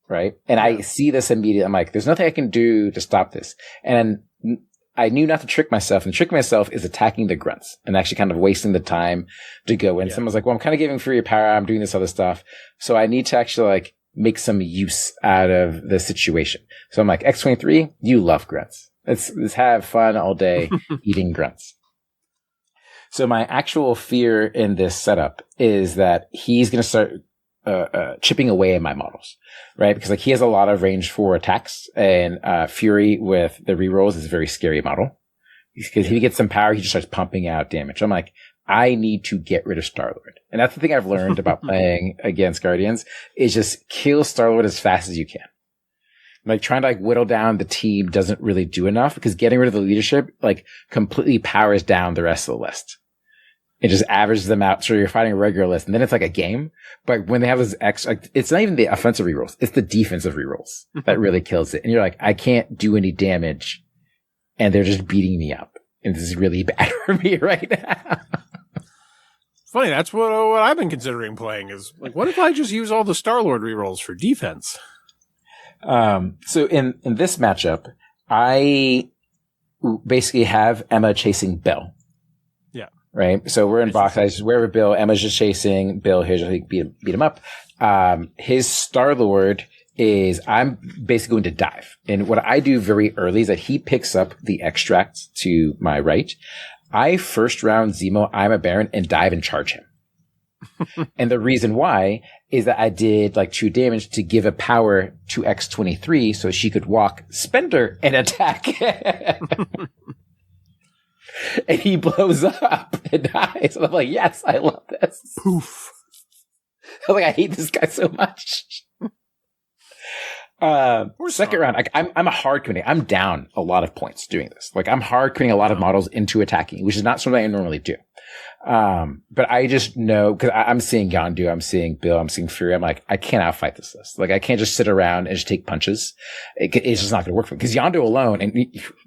Right. And I see this immediately. I'm like, there's nothing I can do to stop this. And I knew not to trick myself. And trick myself is attacking the grunts and actually kind of wasting the time to go in. Yeah. Someone's like, well, I'm kind of giving Fury power. I'm doing this other stuff. So I need to actually like make some use out of the situation. So I'm like, X23, you love grunts. Let's have fun all day eating grunts. So my actual fear in this setup is that he's going to start chipping away at my models, right? Because like he has a lot of range for attacks, and Fury with the rerolls is a very scary model. Because if he gets some power, he just starts pumping out damage. I'm like, I need to get rid of Star-Lord. And that's the thing I've learned about playing against Guardians is just kill Star-Lord as fast as you can. Like trying to like whittle down the team doesn't really do enough because getting rid of the leadership like completely powers down the rest of the list. It just averages them out. So you're fighting a regular list and then it's like a game. But when they have this like, it's not even the offensive rerolls. It's the defensive rerolls that really kills it. And you're like, I can't do any damage and they're just beating me up. And this is really bad for me right now. Funny, that's what I've been considering playing is like, what if I just use all the Star-Lord rerolls for defense? So in this matchup, I basically have Emma chasing Bill. Yeah. Right. So we're in box. I just wherever Bill, Emma's just chasing Bill. Here's how he beat him up. His Star-Lord is I'm basically going to dive. And what I do very early is that he picks up the extract to my right. I first round Zemo, I'm a Baron, and dive and charge him. And the reason why is that I did like 2 damage to give a power to X-23 so she could walk, spend her, and attack. And he blows up and dies. And I'm like, yes, I love this. Poof. I'm like, I hate this guy so much. Second round, I'm a hard committing. I'm down a lot of points doing this. Like I'm hard committing a lot of models into attacking, which is not something I normally do. But I just know because I'm seeing Yondu, I'm seeing Bill, I'm seeing Fury. I'm like, I can't outfight this list. Like I can't just sit around and just take punches. It's just not going to work for me because Yondu alone and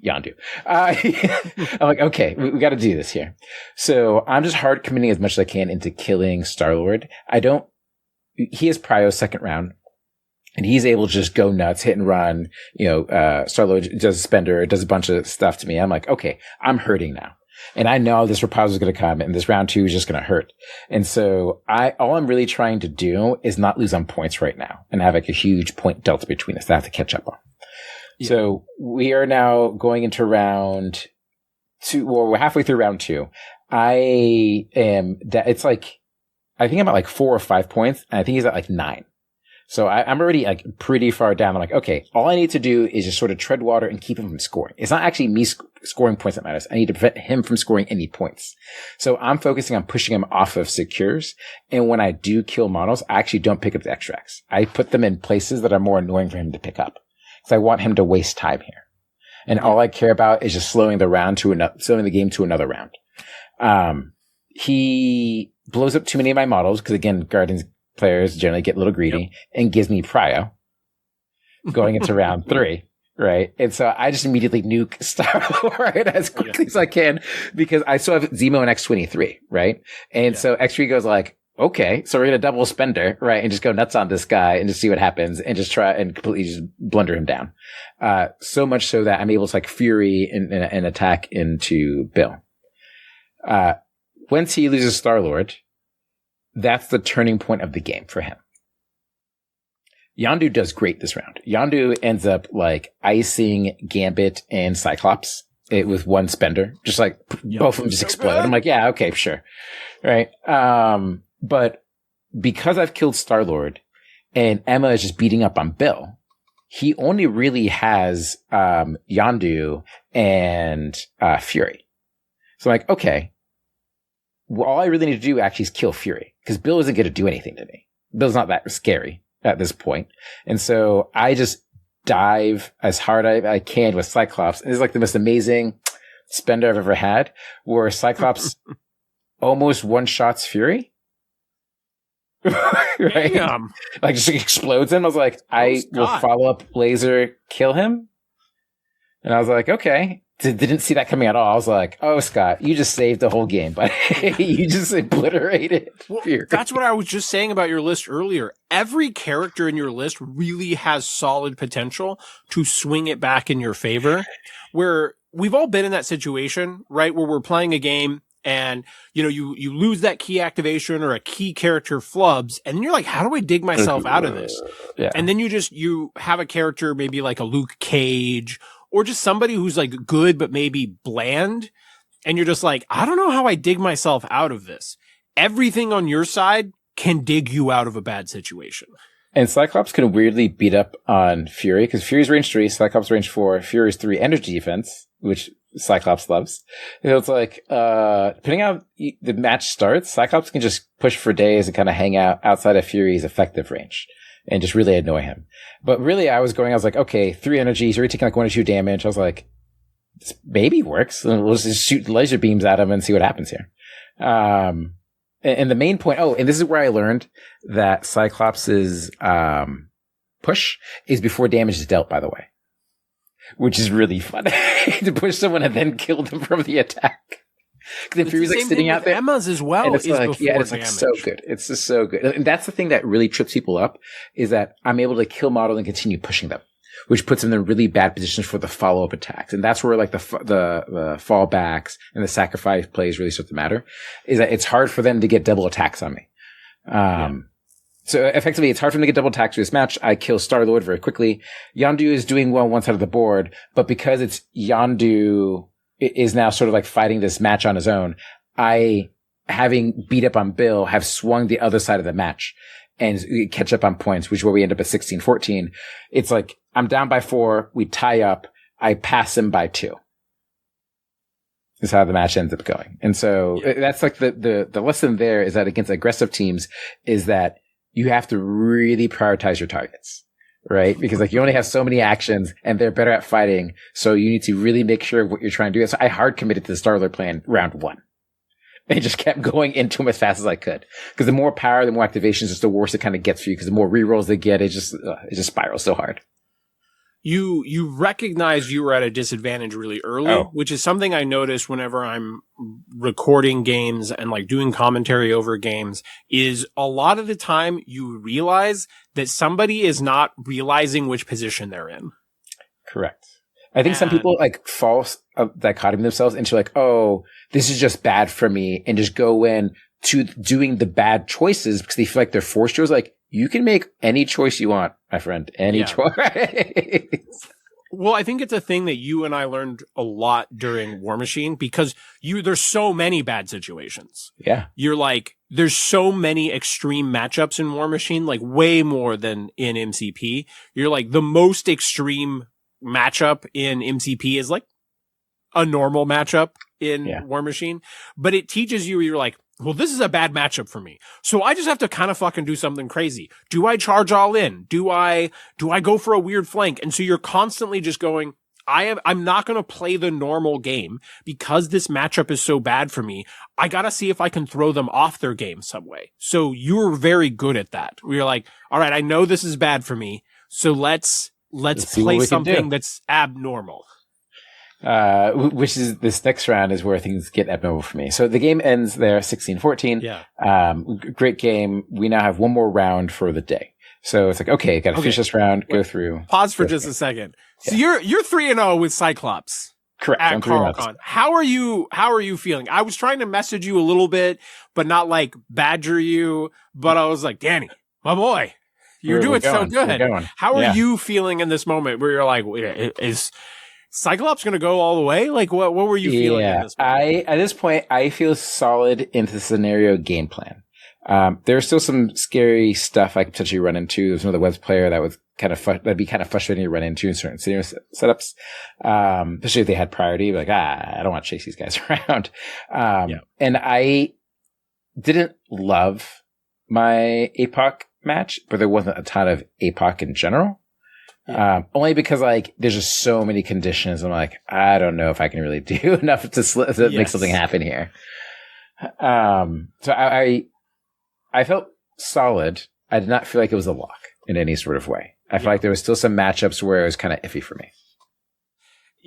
Yondu. I'm like, okay, we got to do this here. So I'm just hard committing as much as I can into killing Star-Lord. He has Prio second round. And he's able to just go nuts, hit and run. Star-Lord does a spender, does a bunch of stuff to me. I'm like, okay, I'm hurting now. And I know this reprisal is going to come and this round 2 is just going to hurt. And so all I'm really trying to do is not lose on points right now and have like a huge point delta between us that I have to catch up on. Yeah. So we are now going into round 2. Well, we're halfway through round 2. It's like, I think I'm at like 4 or 5 points and I think he's at like 9. So I'm already like pretty far down. I'm like, okay, all I need to do is just sort of tread water and keep him from scoring. It's not actually me scoring points that matters. I need to prevent him from scoring any points. So I'm focusing on pushing him off of secures. And when I do kill models, I actually don't pick up the extracts. I put them in places that are more annoying for him to pick up because I want him to waste time here. And all I care about is just slowing the game to another round. He blows up too many of my models because again, Guardians players generally get a little greedy and gives me Prio going into round 3, right? And so I just immediately nuke Star-Lord as quickly as I can because I still have Zemo and X-23, right? And so X-3 goes like, okay, so we're going to double spender, right? And just go nuts on this guy and just see what happens and just try and completely just blunder him down. So much so that I'm able to like Fury and attack into Bill. Once he loses Star-Lord, that's the turning point of the game for him. Yondu does great this round. Yondu ends up like icing Gambit and Cyclops with one spender. Just like both of them just explode. I'm like, yeah, okay, sure. Right. But because I've killed Star-Lord and Emma is just beating up on Bill, he only really has Yondu and Fury. So I'm like, okay. Well, all I really need to do actually is kill Fury because Bill isn't going to do anything to me. Bill's not that scary at this point. And so I just dive as hard as I can with Cyclops. And it's like the most amazing spender I've ever had where Cyclops almost one-shots Fury. Right? Damn. Like just explodes him. I was like, I will follow up laser, kill him. And I was like, okay. Didn't see that coming at all. I was like, oh, Scott, you just saved the whole game, but you just obliterated. Well, that's what I was just saying about your list earlier. Every character in your list really has solid potential to swing it back in your favor, where we've all been in that situation, right? Where we're playing a game and, you lose that key activation or a key character flubs, and then you're like, how do I dig myself out of this? Yeah. And then you have a character maybe like a Luke Cage or just somebody who's like good, but maybe bland. And you're just like, I don't know how I dig myself out of this. Everything on your side can dig you out of a bad situation. And Cyclops can weirdly beat up on Fury because Fury's range 3, Cyclops range 4, Fury's 3 energy defense, which Cyclops loves. So it's like, depending on how the match starts, Cyclops can just push for days and kind of hang out outside of Fury's effective range. and just really annoy him. But really, I was like, okay, 3 energy. He's already taking like 1 or 2 damage. I was like, this maybe works. We'll just shoot laser beams at him and see what happens here. And the main point, and this is where I learned that Cyclops's push is before damage is dealt, by the way, which is really fun to push someone and then kill them from the attack. Because if he was like sitting out there, Emma's as well, and it's is like, before it's damage. like so good. It's just so good, and that's the thing that really trips people up is that I'm able to kill model and continue pushing them, which puts them in really bad positions for the follow up attacks, and that's where like the fallbacks and the sacrifice plays really start to matter. Is that it's hard for them to get double attacks on me. So effectively, it's hard for them to get double attacks through this match. I kill Star-Lord very quickly. Yondu is doing well on one side of the board, but because it's Yondu is now sort of like fighting this match on his own, I, having beat up on Bill, have swung the other side of the match and catch up on points, which is where we end up at 16-14. It's like, I'm down by 4, we tie up, I pass him by 2. Is how the match ends up going. And so that's like the lesson there is that against aggressive teams is that you have to really prioritize your targets, right? Because like you only have so many actions and they're better at fighting. So you need to really make sure of what you're trying to do. So I hard committed to the Star-Lord plan round 1. And just kept going into them as fast as I could. Because the more power, the more activations, just the worse it kind of gets for you. Because the more rerolls they get, it just spirals so hard. You recognized you were at a disadvantage really early, which is something I notice whenever I'm recording games and like doing commentary over games, is a lot of the time you realize that somebody is not realizing which position they're in. Correct. I think some people like false dichotomy themselves into like, oh, this is just bad for me, and just go in to doing the bad choices because they feel like they're forced to. It's like, you can make any choice you want, my friend. Any choice. Well, I think it's a thing that you and I learned a lot during War Machine because there's so many bad situations. Yeah. You're like, there's so many extreme matchups in War Machine, like way more than in MCP. You're like, the most extreme matchup in MCP is like a normal matchup in War Machine, but it teaches you, you're like, well, this is a bad matchup for me. So I just have to kind of fucking do something crazy. Do I charge all in? Do I go for a weird flank? And so you're constantly just going, I'm not going to play the normal game because this matchup is so bad for me. I got to see if I can throw them off their game some way. So you're very good at that. We're like, all right, I know this is bad for me. So let's play something that's abnormal. Which is this next round is where things get abnormal for me. So the game ends there, 16-14. Yeah. Great game. We now have one more round for the day. So it's like, okay, got to finish this round, go through. Pause for just a second. So you're 3-0 with Cyclops. Correct. At CarlCon. How are you feeling? I was trying to message you a little bit, but not like badger you. But I was like, Danny, my boy, you're doing so good. How are you feeling in this moment where you're like, is Cyclops going to go all the way? Like, what were you feeling at this point? At this point, I feel solid into the scenario game plan. There's still some scary stuff I could potentially run into. There's another web player that was that'd be kind of frustrating to run into in certain scenario setups. Especially if they had priority, like, I don't want to chase these guys around. And I didn't love my APOC match, but there wasn't a ton of APOC in general. Only because like there's just so many conditions. I'm like, I don't know if I can really do enough to make something happen here. So I felt solid. I did not feel like it was a lock in any sort of way. I felt like there was still some matchups where it was kind of iffy for me.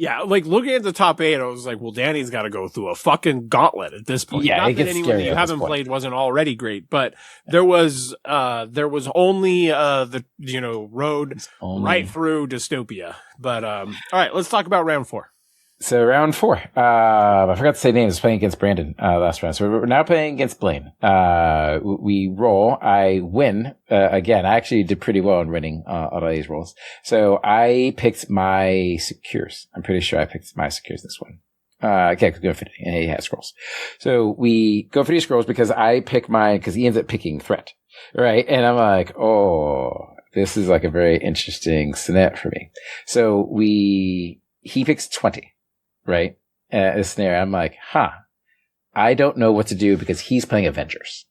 Yeah, like looking at the top 8, I was like, well, Danny's got to go through a fucking gauntlet at this point. Yeah, not that anyone that you haven't played wasn't already great, but there was only the road right through dystopia. But all right, let's talk about round 4. So round 4, I forgot to say names. I was playing against Brandon last round. So we're now playing against Blaine. We roll. I win. Again, I actually did pretty well in winning all of these rolls. So I picked my secures. I'm pretty sure I picked my secures this one. Okay, go for it. And he has scrolls. So we go for these scrolls because I pick mine because he ends up picking threat. Right? And I'm like, oh, this is like a very interesting scenario for me. So he picks 20. Right? A scenario. I'm like, I don't know what to do because he's playing Avengers.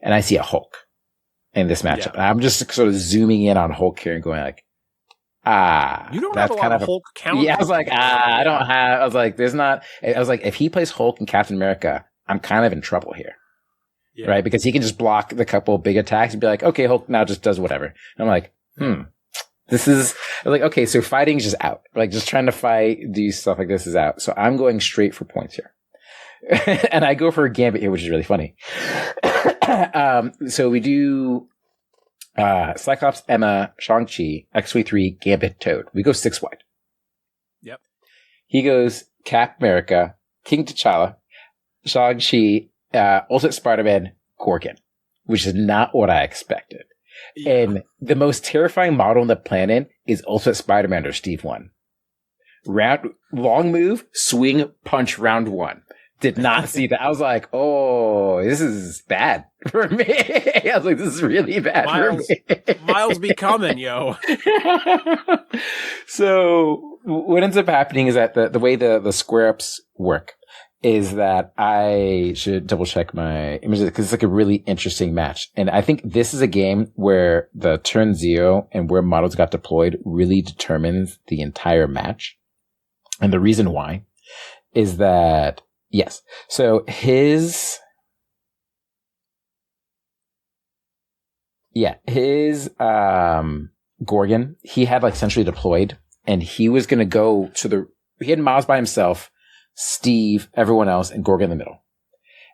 And I see a Hulk. in this matchup. Yeah. I'm just sort of zooming in on Hulk here and going like, you don't have a lot of Hulk count. Yeah, I was like, I don't have. I was like, there's not. I was like, if he plays Hulk and Captain America, I'm kind of in trouble here, right? Because he can just block the couple big attacks and be like, okay, Hulk now just does whatever. And I'm like, this is like, okay, so fighting's just out. Like just trying to fight, do stuff like this is out. So I'm going straight for points here, and I go for a gambit here, which is really funny. So we do. Cyclops, Emma, Shang-Chi, X-23, Gambit, Toad. We go 6 wide. Yep. He goes Cap America, King T'Challa, Shang-Chi, Ultimate Spider-Man, Gorgon, which is not what I expected. Yeah. And the most terrifying model on the planet is Ultimate Spider-Man or Steve 1. Long move, swing, punch, round 1. Did not see that. I was like, oh, this is bad for me. I was like, this is really bad for me. Miles be coming, yo. So what ends up happening is that the way the square ups work is that I should double check my images because it's like a really interesting match. And I think this is a game where the turn 0 and where models got deployed really determines the entire match. And the reason why is that yes. So his Gorgon, he had like centrally deployed and he was going to go to he had Miles by himself, Steve, everyone else, and Gorgon in the middle.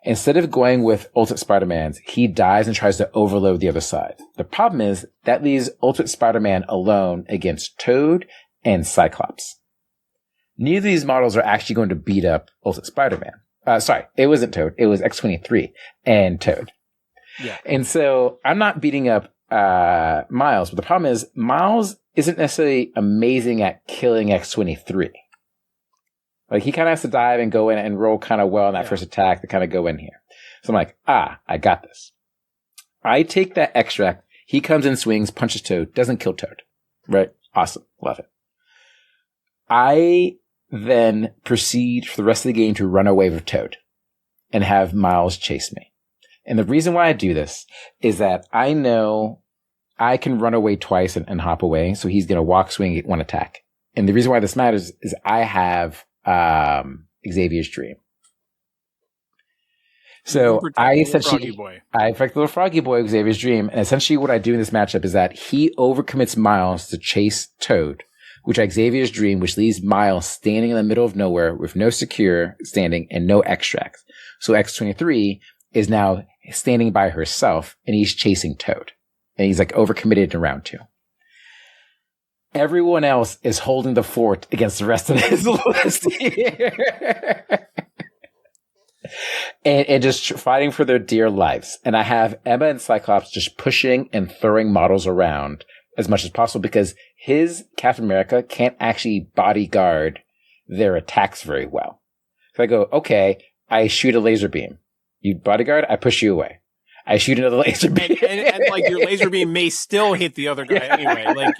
Instead of going with Ultimate Spider-Man's, he dies and tries to overload the other side. The problem is that leaves Ultimate Spider-Man alone against Toad and Cyclops. Neither of these models are actually going to beat up Ultimate Spider-Man. Sorry, it wasn't Toad. It was X-23 and Toad. Yeah. And so I'm not beating up Miles, but the problem is Miles isn't necessarily amazing at killing X-23. Like he kind of has to dive and go in and roll kind of well in that first attack to kind of go in here. So I'm like, I got this. I take that extract. He comes in, swings, punches Toad, doesn't kill Toad. Right? Awesome. Love it. I then proceed for the rest of the game to run away with Toad and have Miles chase me. And the reason why I do this is that I know I can run away twice and hop away. So he's going to walk, swing, get one attack. And the reason why this matters is I have Xavier's Dream. So I essentially, I affect the little froggy boy, Xavier's Dream. And essentially what I do in this matchup is that he overcommits Miles to chase Toad, which like Xavier's Dream, which leaves Miles standing in the middle of nowhere with no secure standing and no extracts. So X-23 is now standing by herself and he's chasing Toad. And he's like overcommitted in round 2. Everyone else is holding the fort against the rest of his list here. and just fighting for their dear lives. And I have Emma and Cyclops just pushing and throwing models around as much as possible because his Captain America can't actually bodyguard their attacks very well. So I go, okay, I shoot a laser beam. You bodyguard, I push you away. I shoot another laser beam. and like your laser beam may still hit the other guy anyway. Like,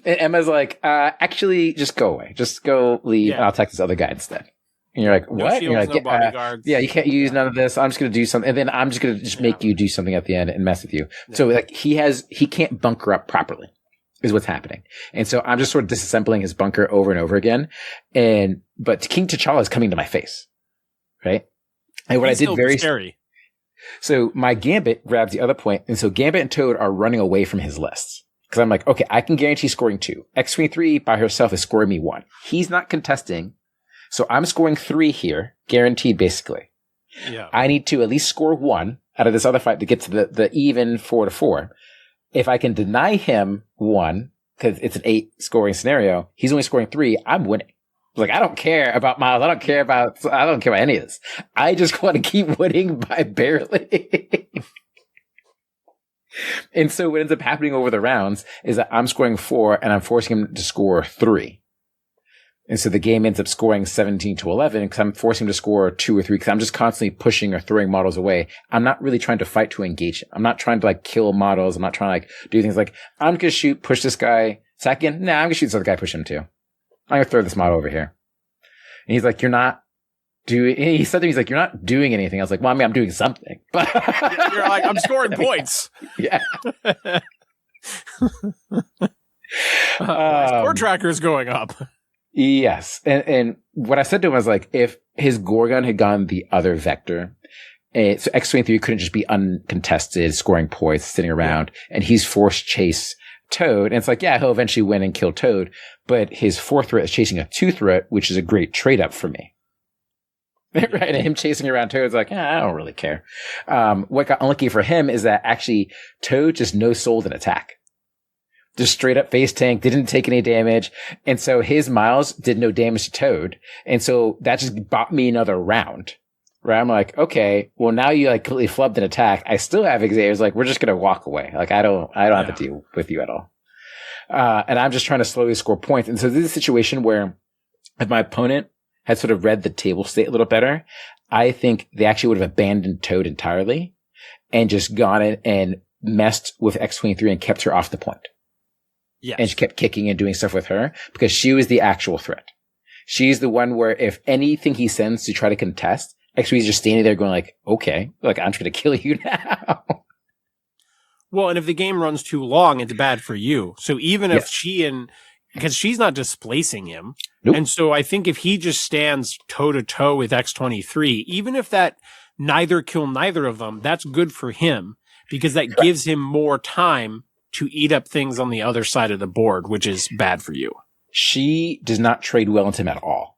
And Emma's like, actually, just go away. Just go leave. Yeah. I'll attack this other guy instead. And you're like, what? No shields, you're like, no bodyguards. Yeah, you can't use none of this. I'm just going to do something. And then I'm just going to just make you do something at the end and mess with you. Yeah. So like he can't bunker up properly is what's happening. And so I'm just sort of disassembling his bunker over and over again. But King T'Challa is coming to my face. Right? And what I did very scary. So my Gambit grabs the other point, and so Gambit and Toad are running away from his lists. Because I'm like, okay, I can guarantee scoring 2. X-23 by herself is scoring me 1. He's not contesting, so I'm scoring 3 here, guaranteed basically. Yeah. I need to at least score 1 out of this other fight to get to the even 4-4. If I can deny him 1, because it's an 8 scoring scenario, he's only scoring 3, I'm winning. Like, I don't care about Miles. I don't care about any of this. I just want to keep winning by barely. And so what ends up happening over the rounds is that I'm scoring 4 and I'm forcing him to score 3. And so the game ends up scoring 17-11 because I'm forcing him to score 2 or 3 because I'm just constantly pushing or throwing models away. I'm not really trying to fight to engage him. I'm not trying to like kill models. I'm not trying to like do things like I'm going to push this guy. Second, I'm going to shoot this other guy, push him too. I'm going to throw this model over here. And he's like, you're not doing. He said to me, he's like, "You're not doing anything." I was like, "Well, I mean, I'm doing something." But you're like, "I'm scoring points." Yeah. My score tracker is going up. Yes, and what I said to him was like, if his Gorgon had gone the other vector, so X-23 couldn't just be uncontested, scoring points, sitting around, and he's forced chase Toad. And it's like, yeah, he'll eventually win and kill Toad, but his 4th threat is chasing a 2 threat, which is a great trade up for me. Right? And him chasing around Toad's like, I don't really care. What got unlucky for him is that actually Toad just no-souled an attack. Just straight up face tank, didn't take any damage. And so his Miles did no damage to Toad. And so that just bought me another round. Right? I'm like, okay, well now you like completely flubbed an attack. I still have Xavier's like, we're just going to walk away. Like I don't have to deal with you at all. And I'm just trying to slowly score points. And so this is a situation where if my opponent had sort of read the table state a little better, I think they actually would have abandoned Toad entirely and just gone in and messed with X-23 and kept her off the point. Yes. And she kept kicking and doing stuff with her because she was the actual threat. She's the one where if anything he sends to try to contest, X-23 is just standing there going like, okay, like I'm trying to kill you now. Well, and if the game runs too long, it's bad for you. So even if because she's not displacing him. Nope. And so I think if he just stands toe to toe with X-23, even if that kill neither of them, that's good for him because that gives him more time to eat up things on the other side of the board, which is bad for you. She does not trade well into him at all.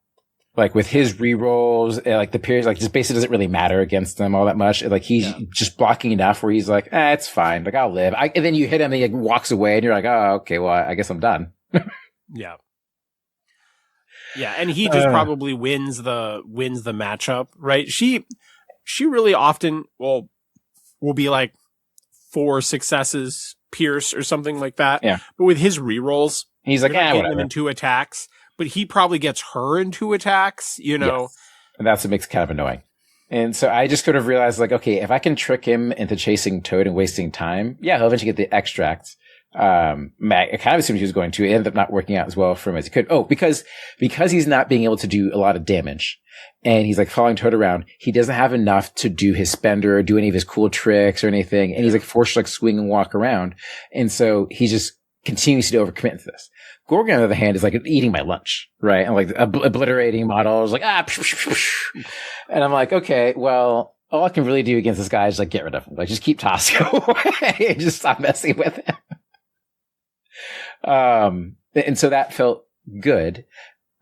Like with his rerolls, like the periods, like just basically doesn't really matter against them all that much. Like he's just blocking enough where he's like, it's fine. Like I'll live. And then you hit him and he like walks away and you're like, oh, okay, well, I guess I'm done. Yeah. Yeah. And he just probably wins the matchup, right? She really often will be like 4 successes, Pierce or something like that. Yeah. But with his rerolls, he's like, getting him in 2 attacks, but he probably gets her in 2 attacks, you know? Yes. And that's what makes it kind of annoying. And so I just sort of realized like, okay, if I can trick him into chasing Toad and wasting time, he'll eventually get the extracts. I kind of assumed he was going to. It ended up not working out as well for him as he could. Oh, because he's not being able to do a lot of damage and he's like following Toad around, he doesn't have enough to do his spender or do any of his cool tricks or anything. And he's like forced to like swing and walk around. And so he just continues to overcommit into this. Gorgon, on the other hand, is like eating my lunch, right? And like obliterating models, like, and I'm like, okay, well, all I can really do against this guy is like get rid of him. Like just keep tossing him away and just stop messing with him. And so that felt good.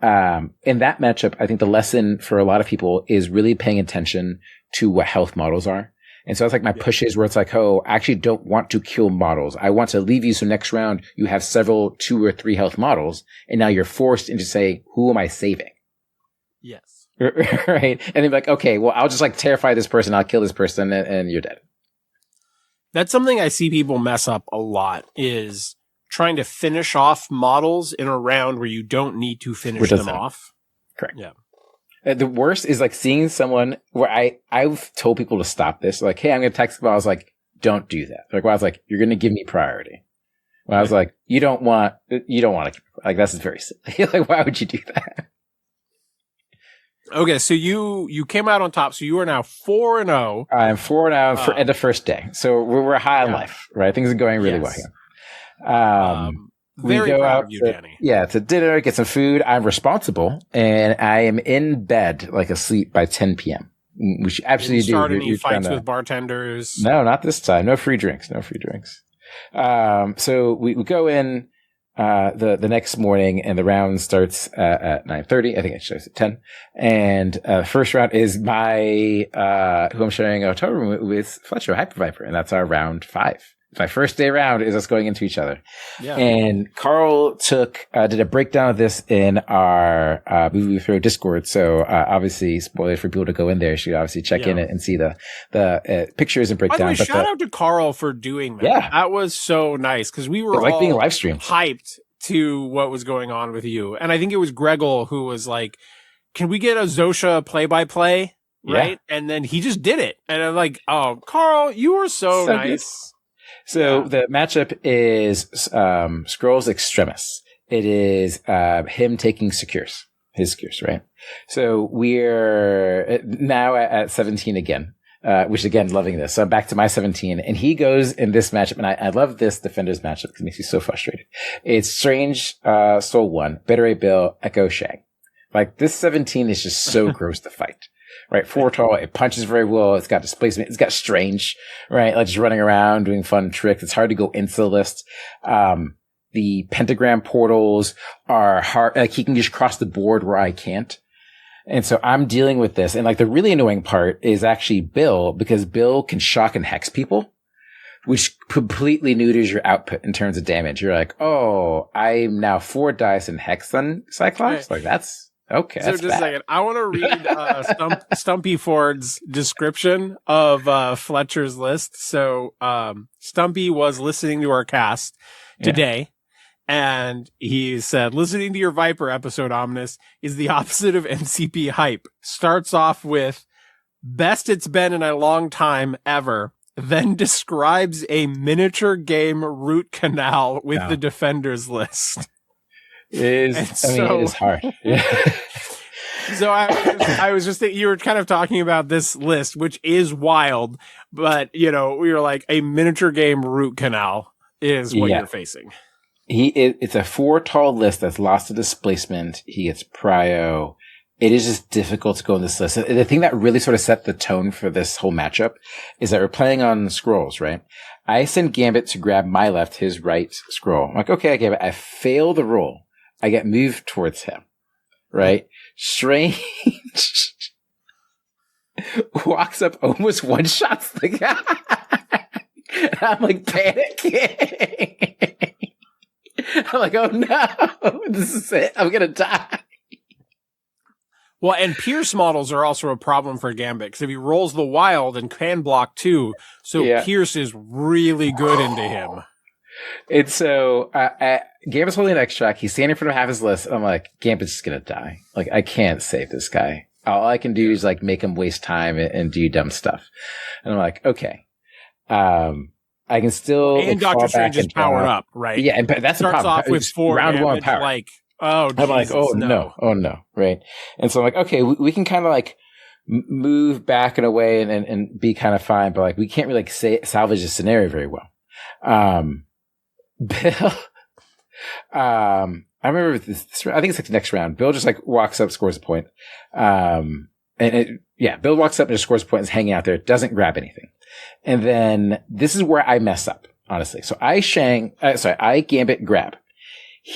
In that matchup, I think the lesson for a lot of people is really paying attention to what health models are. And so that's like my pushes where it's like, oh, I actually don't want to kill models. I want to leave you so next round you have several 2 or 3 health models. And now you're forced into say, who am I saving? Yes. Right. And then like, okay, well, I'll just like terrify this person. I'll kill this person and you're dead. That's something I see people mess up a lot is trying to finish off models in a round where you don't need to finish them off. Correct. Yeah. The worst is like seeing someone where I've told people to stop this. Like, hey, I'm going to text. But I was like, don't do that. Like, well, I was like, you're going to give me priority. Well, I was like, you don't want to, like, that's very silly. Like, why would you do that? Okay. So you came out on top. So you are now 4-0. I'm 4-0 at the first day. So we're high on life, right? Things are going really well here. Very we go proud out of you, to, Danny. Yeah, to dinner, get some food. I'm responsible, and I am in bed, like asleep by 10 p.m. Which absolutely Did you start do. any fights with bartenders? No, not this time. No free drinks. So we go in the next morning, and the round starts at 9:30. I think it starts at 10. And first round is my who I'm sharing a hotel room with, Fletcher Hyper Viper, and that's our round 5. My first day round is us going into each other. Yeah. And Carl did a breakdown of this in our Movie Throw Discord. So obviously, spoilers for people to go in there. You should obviously check in and see the pictures and breakdown. By the way, shout out to Carl for doing that. Yeah. That was so nice because we were like all being live streamed, hyped to what was going on with you. And I think it was Gregor who was like, can we get a Zosha play-by-play? Right? Yeah. And then he just did it. And I'm like, oh, Carl, you were so nice. Good. So the matchup is Scrolls Extremis. It is him taking Secures. his gears, right? So we're now at 17 again, which again, loving this. So I'm back to my 17, and he goes in this matchup, and I love this Defenders matchup because it makes me so frustrated. It's Strange, Soul 1, Bitter Ray Bill, Echo Shang. Like, this 17 is just so gross to fight. Right, 4 tall, it punches very well, it's got displacement, it's got Strange, right? Like, just running around, doing fun tricks. It's hard to go into the list. The pentagram portals are hard, like, he can just cross the board where I can't. And so I'm dealing with this. And like, the really annoying part is actually Bill, because Bill can shock and hex people, which completely neuters your output in terms of damage. You're like, oh, I'm now 4 dice and hex on Cyclops? Like, that's okay. So just a second. I want to read Stumpy Ford's description of Fletcher's list. So Stumpy was listening to our cast today. And he said, listening to your Viper episode, Ominous, is the opposite of NCP hype. Starts off with, best it's been in a long time ever. Then describes a miniature game root canal with the Defenders list. It is hard. Yeah. So I was just thinking, you were kind of talking about this list, which is wild, but, we were like, a miniature game root canal is what you're facing. It's a 4 tall list that's lost to displacement. He gets prio. It is just difficult to go in this list. The thing that really sort of set the tone for this whole matchup is that we're playing on scrolls, right? I send Gambit to grab my left, his right scroll. I'm like, okay, Gambit, I fail the roll. I get moved towards him, right? Strange walks up, almost one-shots the guy. I'm like panicking. I'm like, oh no, this is it. I'm going to die. Well, and Pierce models are also a problem for Gambit, because if he rolls the wild and can block too, so Pierce is really good into him. And so Gambit's holding an extract. He's standing in front of half his list. And I'm like, Gambit's just going to die. Like, I can't save this guy. All I can do is like make him waste time and do dumb stuff. And I'm like, okay. I can still and Doctor Strange is powered up, right? Yeah, and that's the problem. Starts off with 4 round damage, 1 power. Like, oh, Jesus, I'm like, oh no, right? And so I'm like, okay, we can kind of like move back in a way and be kind of fine, but like we can't really like salvage the scenario very well. Bill, I remember this. I think it's like the next round. Bill just like walks up, scores a point. Bill walks up and just scores a point and is hanging out there. Doesn't grab anything. And then this is where I mess up, honestly. So I Gambit grab.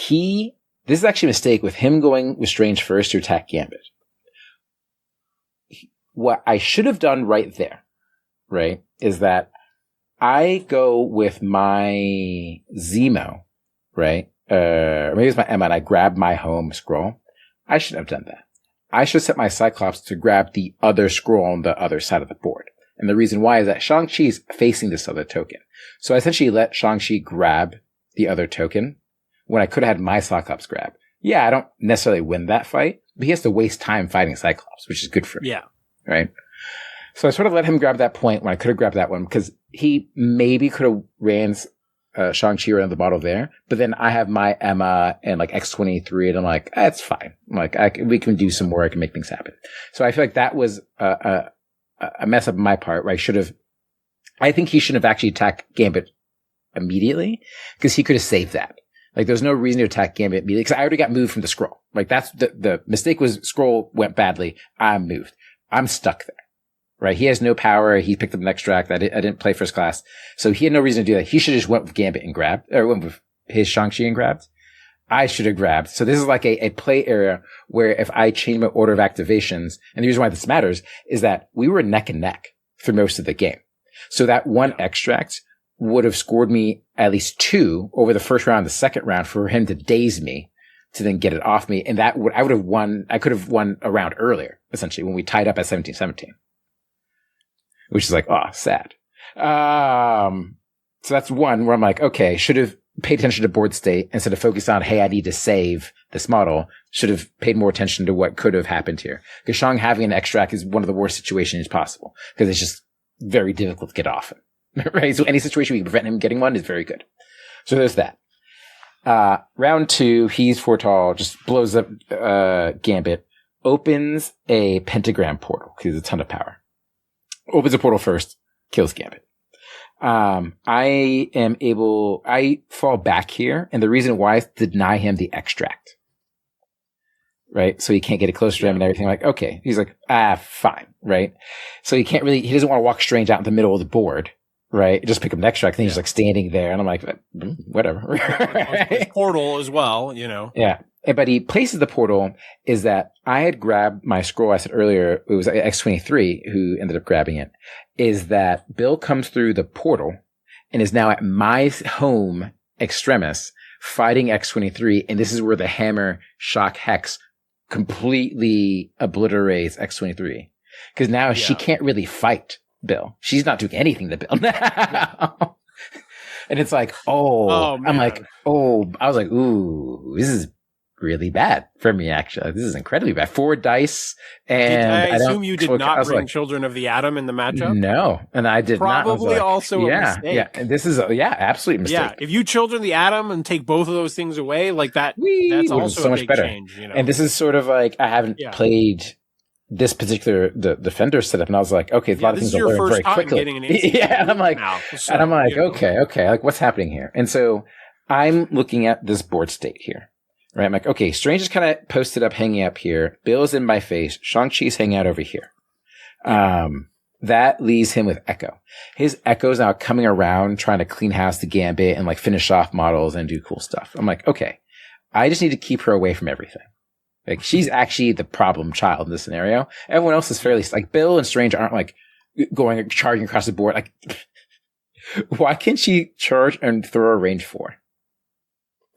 This is actually a mistake with him going with Strange first to attack Gambit. What I should have done right there, right, is that I go with my Zemo, right? Or maybe it's my Emma, and I grab my home scroll. I shouldn't have done that. I should set my Cyclops to grab the other scroll on the other side of the board. And the reason why is that Shang-Chi's facing this other token. So I essentially let Shang-Chi grab the other token when I could have had my Cyclops grab. Yeah, I don't necessarily win that fight, but he has to waste time fighting Cyclops, which is good for him. Yeah. Right? So I sort of let him grab that point when I could have grabbed that one, because he maybe could have ran Shang-Chi around the bottle there, but then I have my Emma and like X-23, and I'm like, that's fine. I'm like, we can do some work and make things happen. So I feel like that was a mess up on my part, where I think he shouldn't have actually attacked Gambit immediately, because he could have saved that. Like, there's no reason to attack Gambit immediately, because I already got moved from the scroll. Like, that's the mistake was scroll went badly. I'm moved. I'm stuck there. Right? He has no power. He picked up an extract. I didn't play first class. So he had no reason to do that. He should have just went with Gambit and grabbed, or went with his Shang-Chi and grabbed. I should have grabbed. So this is like a play area where if I change my order of activations, and the reason why this matters is that we were neck and neck for most of the game. So that one extract would have scored me at least 2 over the first round, the second round, for him to daze me to then get it off me. And I could have won a round earlier, essentially, when we tied up at 17-17. Which is like, sad. So that's one where I'm like, okay, should have paid attention to board state instead of focused on, hey, I need to save this model. Should have paid more attention to what could have happened here. Because Shang having an extract is one of the worst situations possible, because it's just very difficult to get off. Right? So any situation we can prevent him getting one is very good. So there's that. Round 2, he's Fortall, just blows up Gambit, opens a pentagram portal because he has a ton of power. Opens a portal first, kills Gambit. I fall back here, and the reason why is to deny him the extract. Right? So he can't get it close to him and everything. Like, okay. He's like, fine. Right? So he doesn't want to walk strange out in the middle of the board. Right? Just pick up an extract. And he's like standing there. And I'm like, whatever. Portal as well, you know. Yeah. But he places the portal is that I had grabbed my scroll. I said earlier, it was X-23 who ended up grabbing it, is that Bill comes through the portal and is now at my home extremis fighting X-23. And this is where the hammer shock hex completely obliterates X-23. Because now she can't really fight Bill. She's not doing anything to Bill now. And it's like, I'm like, I was like, ooh, this is really bad for me, actually. This is incredibly bad. 4 dice. And I assume you did not bring Children of the Atom in the matchup? No, and I did not. Probably also a mistake. Yeah, and this is absolute mistake. Yeah, if you Children of the Atom and take both of those things away, like that's also so a much big better. Change. You know? And this is sort of like, I haven't played this particular the Defender setup, and I was like, okay, a lot of things to learn very quickly. And I'm like, okay, like what's happening here? And so I'm looking at this board state here. Right, I'm like, okay, Strange is kind of posted up, hanging up here. Bill's in my face. Shang-Chi's hanging out over here. That leaves him with Echo. His Echo's now coming around, trying to clean house the Gambit and like finish off models and do cool stuff. I'm like, okay, I just need to keep her away from everything. Like, she's actually the problem child in this scenario. Everyone else is fairly, like, Bill and Strange aren't like charging across the board. Like, why can't she charge and throw a range 4?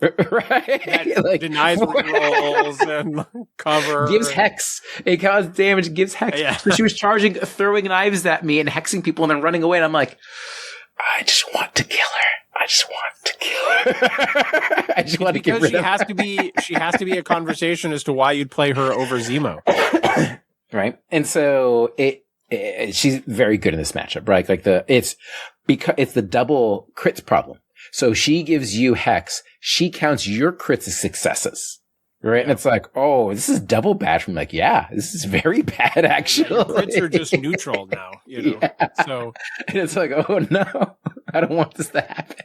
Right? Like, denies rolls and cover. Gives hex. It causes damage, gives hex. Yeah. So she was throwing knives at me and hexing people and then running away. And I'm like, I just want to kill her. I just want to get rid of her. She has to be a conversation as to why you'd play her over Zemo. Right. And so she's very good in this matchup, right? Like it's the double crits problem. So she gives you hex. She counts your crits as successes. Right. Yeah. And it's like, oh, this is double bad from like, yeah, this is very bad, actually. Yeah, crits are just neutral now, you know. Yeah. So and it's like, oh no, I don't want this to happen.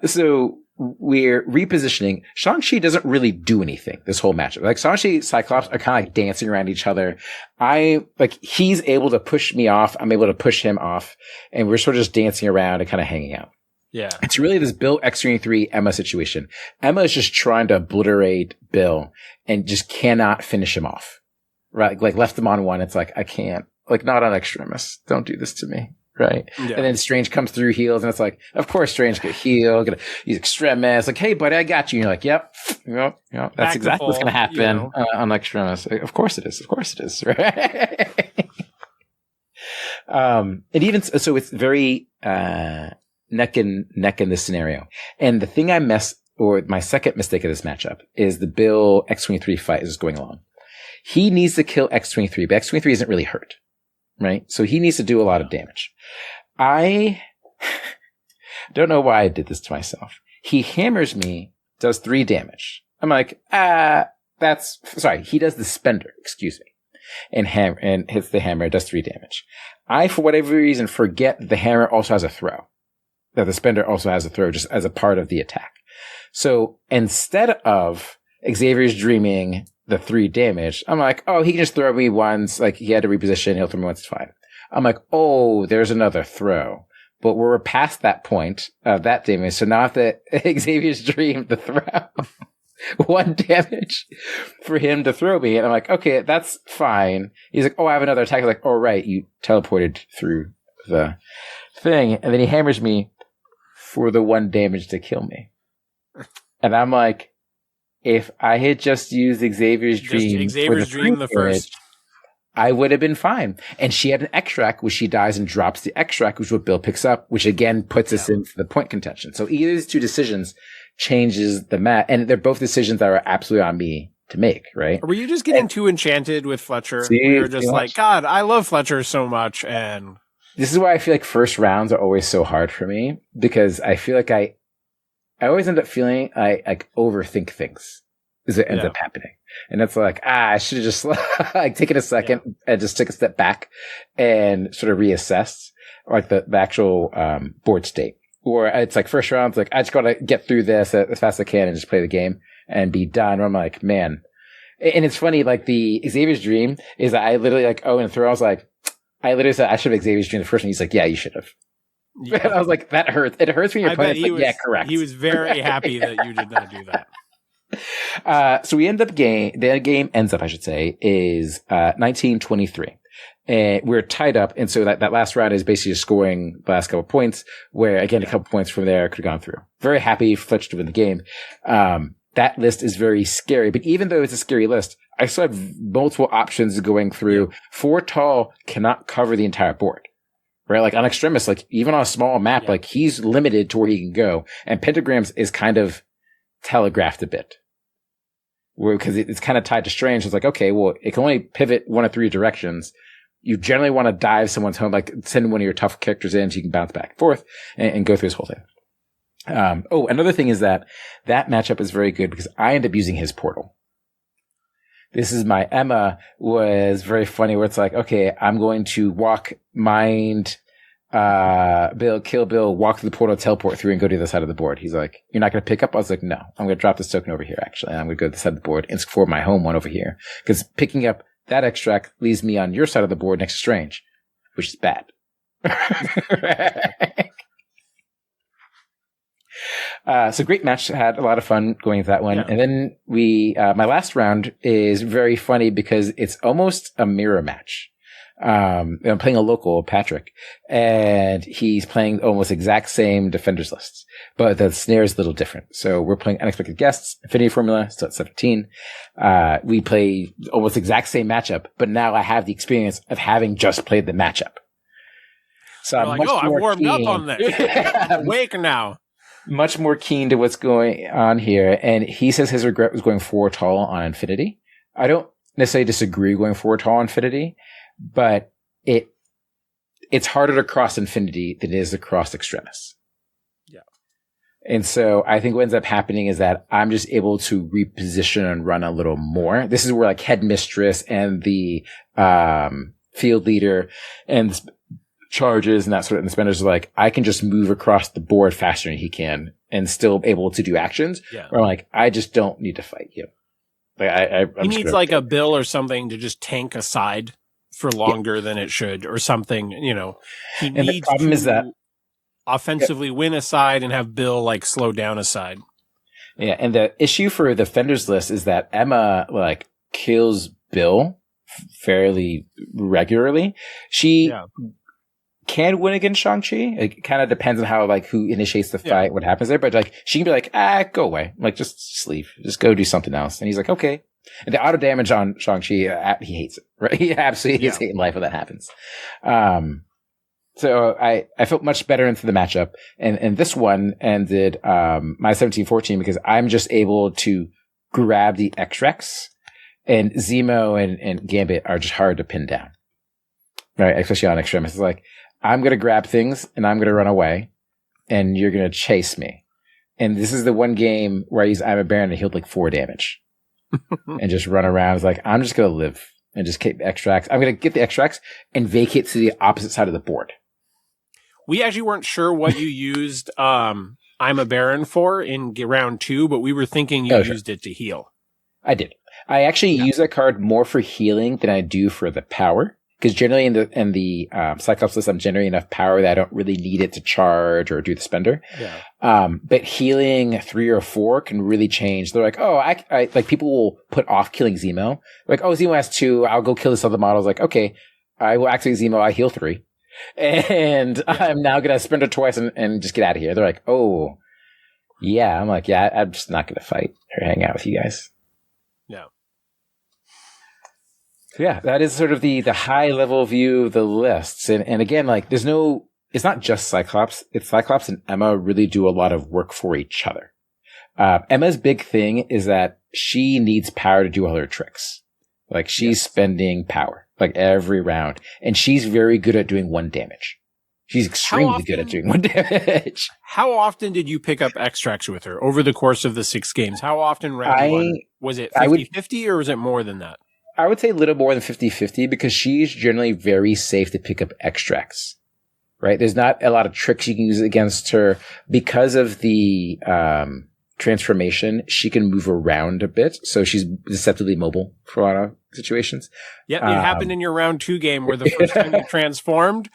So we're repositioning. Shang-Chi doesn't really do anything this whole matchup. Like Shang-Chi, Cyclops are kind of like dancing around each other. He's able to push me off. I'm able to push him off, and we're sort of just dancing around and kind of hanging out. Yeah. It's really this Bill X-23 Emma situation. Emma is just trying to obliterate Bill and just cannot finish him off. Right? Like left him on one. It's like, I can't, like not on Extremis. Don't do this to me. Right. Yeah. And then Strange comes through, heals, and it's like, of course Strange could heal. He's Extremis. Like, hey, buddy, I got you. And you're like, yep. That's exactly what's going to happen on Extremis. Of course it is. Of course it is. Right. And even so, it's very neck and neck in this scenario. And the thing my second mistake of this matchup is the Bill X-23 fight is going along. He needs to kill X-23, but X-23 isn't really hurt. Right? So he needs to do a lot of damage. I don't know why I did this to myself. He hammers me, does 3 damage. I'm like, he does the spender, excuse me. And hits the hammer, does 3 damage. I, for whatever reason, forget that the hammer also has a throw. That the spender also has a throw just as a part of the attack. So instead of Xavier's dreaming the 3 damage, I'm like, oh, he can just throw me once. Like, he had to reposition. He'll throw me once. It's fine. I'm like, oh, there's another throw. But we're past that point of that damage. So now I have to Xavier's dream the throw. 1 damage for him to throw me. And I'm like, okay, that's fine. He's like, oh, I have another attack. I'm like, oh, right. You teleported through the thing. And then he hammers me for the 1 damage to kill me. And I'm like, if I had just used Xavier's Dream the first, I would have been fine. And she had an extract, which she dies and drops the extract, which is what Bill picks up, which again puts us in for the point contention. So either of these 2 decisions changes the match, and they're both decisions that are absolutely on me to make, right? Or were you just getting too enchanted with Fletcher? You're just like, God, I love Fletcher so much, and this is why I feel like first rounds are always so hard for me, because I feel like I always end up feeling I like overthink things as it ends up happening. And it's like, I should have just like taken a second and just took a step back and sort of reassessed like the actual board state. Or it's like first round, it's like, I just got to get through this as fast as I can and just play the game and be done. Or I'm like, man. And it's funny, like the Xavier's Dream is that I literally like, oh, and throw, I was like, I literally said, I should have Xavier's Dream the first one. He's like, yeah, you should have. Yeah. And I was like, that hurts. It hurts when your opponent's like, yeah, correct. He was very happy that you did not do that. So we end up the game ends up, I should say, is 1923. And we're tied up. And so that last round is basically just scoring the last couple points, where again, a couple points from there could have gone through. Very happy Fletch to win the game. That list is very scary, but even though it's a scary list, I still have multiple options going through. 4 tall cannot cover the entire board, right? Like on Extremis, like even on a small map, like he's limited to where he can go. And pentagrams is kind of telegraphed a bit, because it's kind of tied to strange. It's like, okay, well, it can only pivot 1 of 3 directions. You generally want to dive someone's home, like send one of your tough characters in so you can bounce back and forth and go through this whole thing. Another thing is that matchup is very good because I end up using his portal. This is my Emma was very funny where it's like, okay, I'm going to mind, Bill, kill Bill, walk through the portal, teleport through and go to the other side of the board. He's like, you're not going to pick up? I was like, no, I'm going to drop this token over here actually. And I'm going to go to the side of the board and score my home one over here because picking up that extract leaves me on your side of the board next to Strange, which is bad. So great match. Had a lot of fun going with that one. Yeah. And then my last round is very funny because it's almost a mirror match. I'm playing a local, Patrick, and he's playing almost exact same defenders lists, but the snare is a little different. So we're playing Unexpected Guests, Infinity Formula, still at 17. We play almost exact same matchup, but now I have the experience of having just played the matchup. So I'm like, I warmed up on this. Awake now. Much more keen to what's going on here. And he says his regret was going 4 tall on Infinity. I don't necessarily disagree going 4 tall on Infinity, but it's harder to cross Infinity than it is to cross Extremis. Yeah. And so I think what ends up happening is that I'm just able to reposition and run a little more. This is where like Headmistress and the field leader and charges and that sort of, and the spenders are like, I can just move across the board faster than he can and still able to do actions. Yeah. Where I'm like, I just don't need to fight you. Like he needs like a Bill or something to just tank aside for longer than it should or something, you know. He and needs the problem to is that offensively win a side and have Bill like slow down a side. Yeah, and the issue for the Fenders list is that Emma like kills Bill fairly regularly. She can win against Shang-Chi. It kind of depends on how, like, who initiates the fight, what happens there. But, like, she can be like, go away. Like, just leave. Just go do something else. And he's like, okay. And the auto damage on Shang-Chi, he hates it, right? He absolutely hates hating life when that happens. So I felt much better into the matchup. And this one ended, my 17-14 because I'm just able to grab the X-Rex, and Zemo and Gambit are just hard to pin down. Right? Especially on Extremis. It's like, I'm going to grab things and I'm going to run away and you're going to chase me. And this is the one game where I use I'm a Baron and healed like 4 damage and just run around. It's like, I'm just going to live and just keep extracts. I'm going to get the extracts and vacate to the opposite side of the board. We actually weren't sure what you used I'm a Baron for in round 2, but we were thinking you used it to heal. I did. I actually use that card more for healing than I do for the power. Because generally in the Cyclops list, I'm generating enough power that I don't really need it to charge or do the spender. Yeah. But healing 3 or 4 can really change. They're like, oh, I like people will put off killing Zemo. Like, oh, Zemo has 2. I'll go kill this other model. Like, okay, I will activate Zemo. I heal 3. And I'm now going to spend it twice and just get out of here. They're like, oh, yeah. I'm like, yeah, I'm just not going to fight or hang out with you guys. No. Yeah, that is sort of the high level view of the lists. And again, like it's not just Cyclops. It's Cyclops and Emma really do a lot of work for each other. Emma's big thing is that she needs power to do all her tricks. Like she's spending power like every round, and she's very good at doing 1 damage. She's extremely good at doing 1 damage. How often did you pick up extracts with her over the course of the 6 games? How often round 1? Was it 50-50 or was it more than that? I would say a little more than 50-50 because she's generally very safe to pick up extracts, right? There's not a lot of tricks you can use against her because of the transformation. She can move around a bit, so she's deceptively mobile for a lot of situations. Yeah, it happened in your round 2 game where the first time you transformed,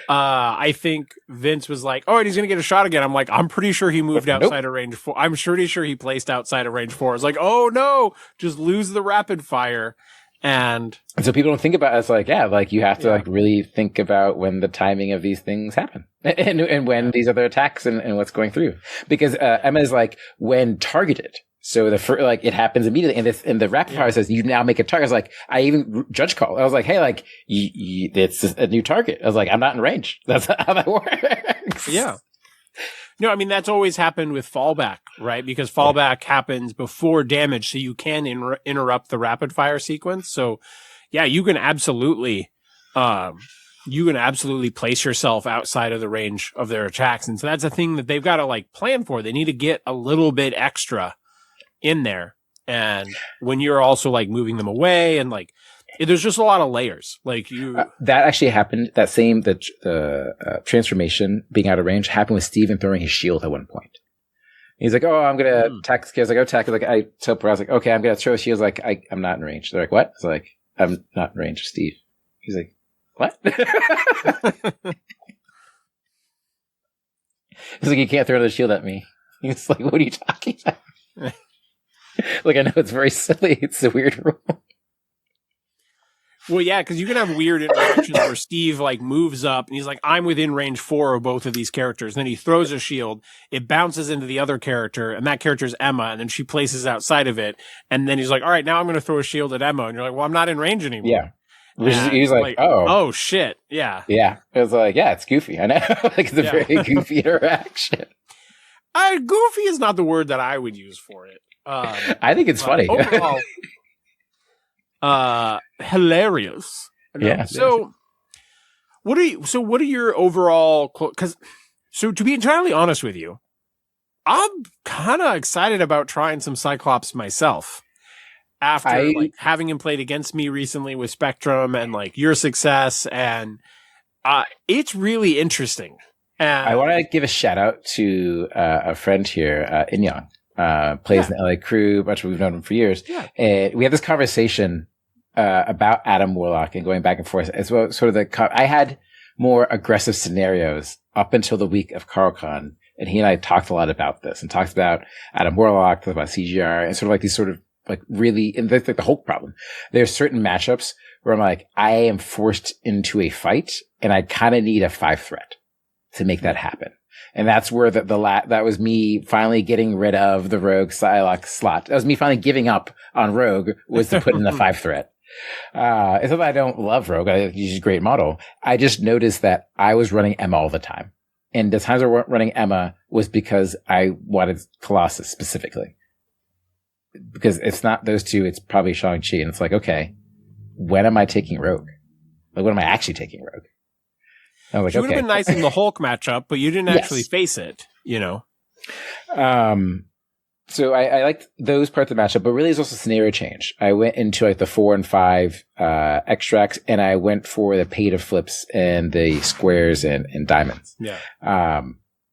I think Vince was like, "Oh, and he's going to get a shot again." I'm like, "I'm pretty sure he moved outside of range 4. I'm pretty sure he placed outside of range 4." It's like, "Oh no, just lose the rapid fire." And so people don't think about it as like, yeah, like you have to like really think about when the timing of these things happen and when these other attacks and what's going through. Because Emma is like when targeted. So like it happens immediately, and the rapid fire says you now make a target. I was like, I even judge call. I was like, hey, like it's a new target. I was like, I'm not in range. That's how that works. Yeah. No, I mean that's always happened with fallback, right? Because fallback happens before damage, so you can interrupt the rapid fire sequence. So, yeah, you can absolutely place yourself outside of the range of their attacks, and so that's a thing that they've got to like plan for. They need to get a little bit extra in there, and when you're also like moving them away, and like there's just a lot of layers. Like that actually happened. That same the transformation being out of range happened with Steven throwing his shield at one point. He's like, "Oh, I'm gonna attack this kid." I was like, "Oh, attack!" I was like, I tell her, I was like, "Okay, I'm gonna throw a shield." Like, I'm not in range. They're like, "What?" I was like, "I'm not in range, Steve." He's like, "What?" He's like, "You can't throw the shield at me." He's like, "What are you talking about?" Like, I know it's very silly. It's a weird rule. Well, yeah, because you can have weird interactions where Steve like moves up and he's like, I'm within range 4 of both of these characters. Then he throws a shield, it bounces into the other character, and that character's Emma, and then she places outside of it. And then he's like, all right, now I'm going to throw a shield at Emma. And you're like, well, I'm not in range anymore. Yeah. He's like, oh, shit. Yeah. Yeah. It was like, yeah, it's goofy. I know. Like, it's a very goofy interaction. Goofy is not the word that I would use for it. I think it's funny. Overall, hilarious. Yeah. So what are your overall, so to be entirely honest with you, I'm kind of excited about trying some Cyclops myself after like having him played against me recently with Spectrum and like your success. And, it's really interesting. And I want to give a shout out to, a friend here, Inyang. Plays in the LA Crew, we've known him for years. Yeah. And we had this conversation about Adam Warlock and going back and forth as well. Sort of I had more aggressive scenarios up until the week of CarlCon, and he and I talked a lot about this and talked about Adam Warlock, talked about CGR, and sort of like these sort of like really, and that's like the Hulk problem. There's certain matchups where I'm like, I am forced into a fight, and I kind of need a 5 threat to make that happen. And that's where that was me finally getting rid of the Rogue Psylocke slot. That was me finally giving up on Rogue, was to put in the 5 threat. It's not that I don't love Rogue. She's a great model. I just noticed that I was running Emma all the time. And the times I was running Emma was because I wanted Colossus specifically. Because it's not those two, it's probably Shang-Chi. And it's like, okay, when am I taking Rogue? Like, when am I actually taking Rogue? I was like, it would have been nice in the Hulk matchup, but you didn't actually face it, you know? So I liked those parts of the matchup, but really it's also scenario change. I went into like the 4 and 5 extracts, and I went for the pay to flips and the squares and diamonds. Yeah.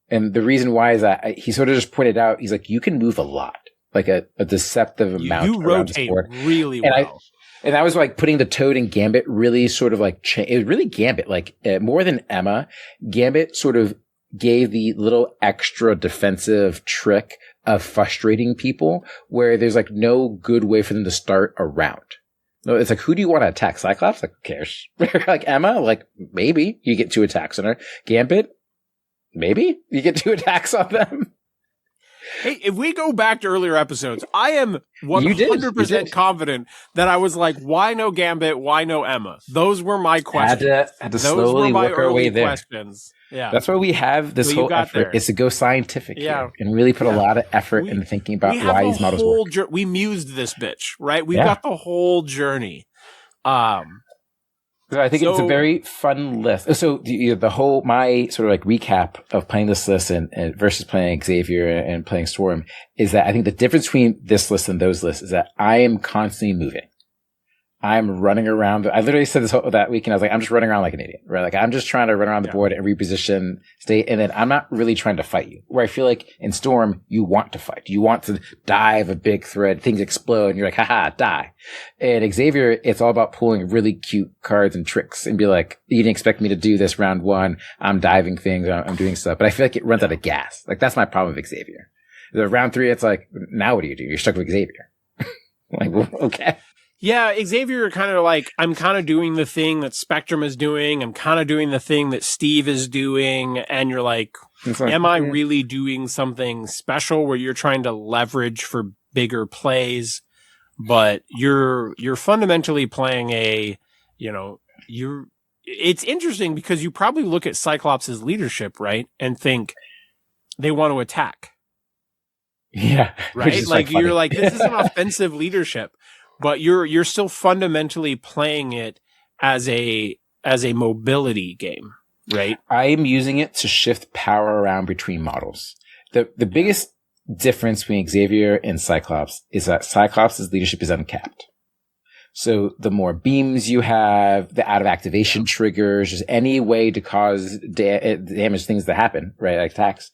And the reason why is that he sort of just pointed out, he's like, you can move a lot, like a deceptive amount. You rotate really well. And I was like putting the Toad and Gambit really sort of like, it was really Gambit, like more than Emma. Gambit sort of gave the little extra defensive trick of frustrating people where there's like no good way for them to start a round. No, it's like, who do you want to attack? Cyclops? Like, who cares? Like Emma? Like, maybe you get 2 attacks on her. Gambit? Maybe you get 2 attacks on them. Hey, if we go back to earlier episodes, I am 100% confident that I was like, why no Gambit? Why no Emma? Those were my questions. Had to slowly work our way there. Questions. Yeah. That's why we have this whole effort is to go scientific here and really put a lot of effort into thinking about why these models work. We mused this bitch, right? We've got the whole journey. So I think it's a very fun list. So my sort of like recap of playing this list and versus playing Xavier and playing Storm is that I think the difference between this list and those lists is that I am constantly moving. I'm running around. I literally said that weekend. I was like, I'm just running around like an idiot, right? Like I'm just trying to run around the board and reposition state. And then I'm not really trying to fight you. Where I feel like in Storm, you want to fight. You want to dive a big thread. Things explode and you're like, haha, die. And Xavier, it's all about pulling really cute cards and tricks and be like, you didn't expect me to do this round one. I'm diving things. I'm doing stuff. But I feel like it runs out of gas. Like that's my problem with Xavier. The round 3, it's like, now what do? You're stuck with Xavier. Like, well, okay. Yeah, Xavier kind of like, I'm kind of doing the thing that Spectrum is doing. I'm kind of doing the thing that Steve is doing. And you're like, am I really doing something special where you're trying to leverage for bigger plays? But you're fundamentally playing it's interesting because you probably look at Cyclops' leadership, right? And think they want to attack. Yeah. Right? Like you're like, this is an offensive leadership. But you're still fundamentally playing it as a mobility game, right? I am using it to shift power around between models. The biggest difference between Xavier and Cyclops is that Cyclops' leadership is uncapped. So the more beams you have, the out of activation triggers, just any way to cause damage things that happen, right? Like attacks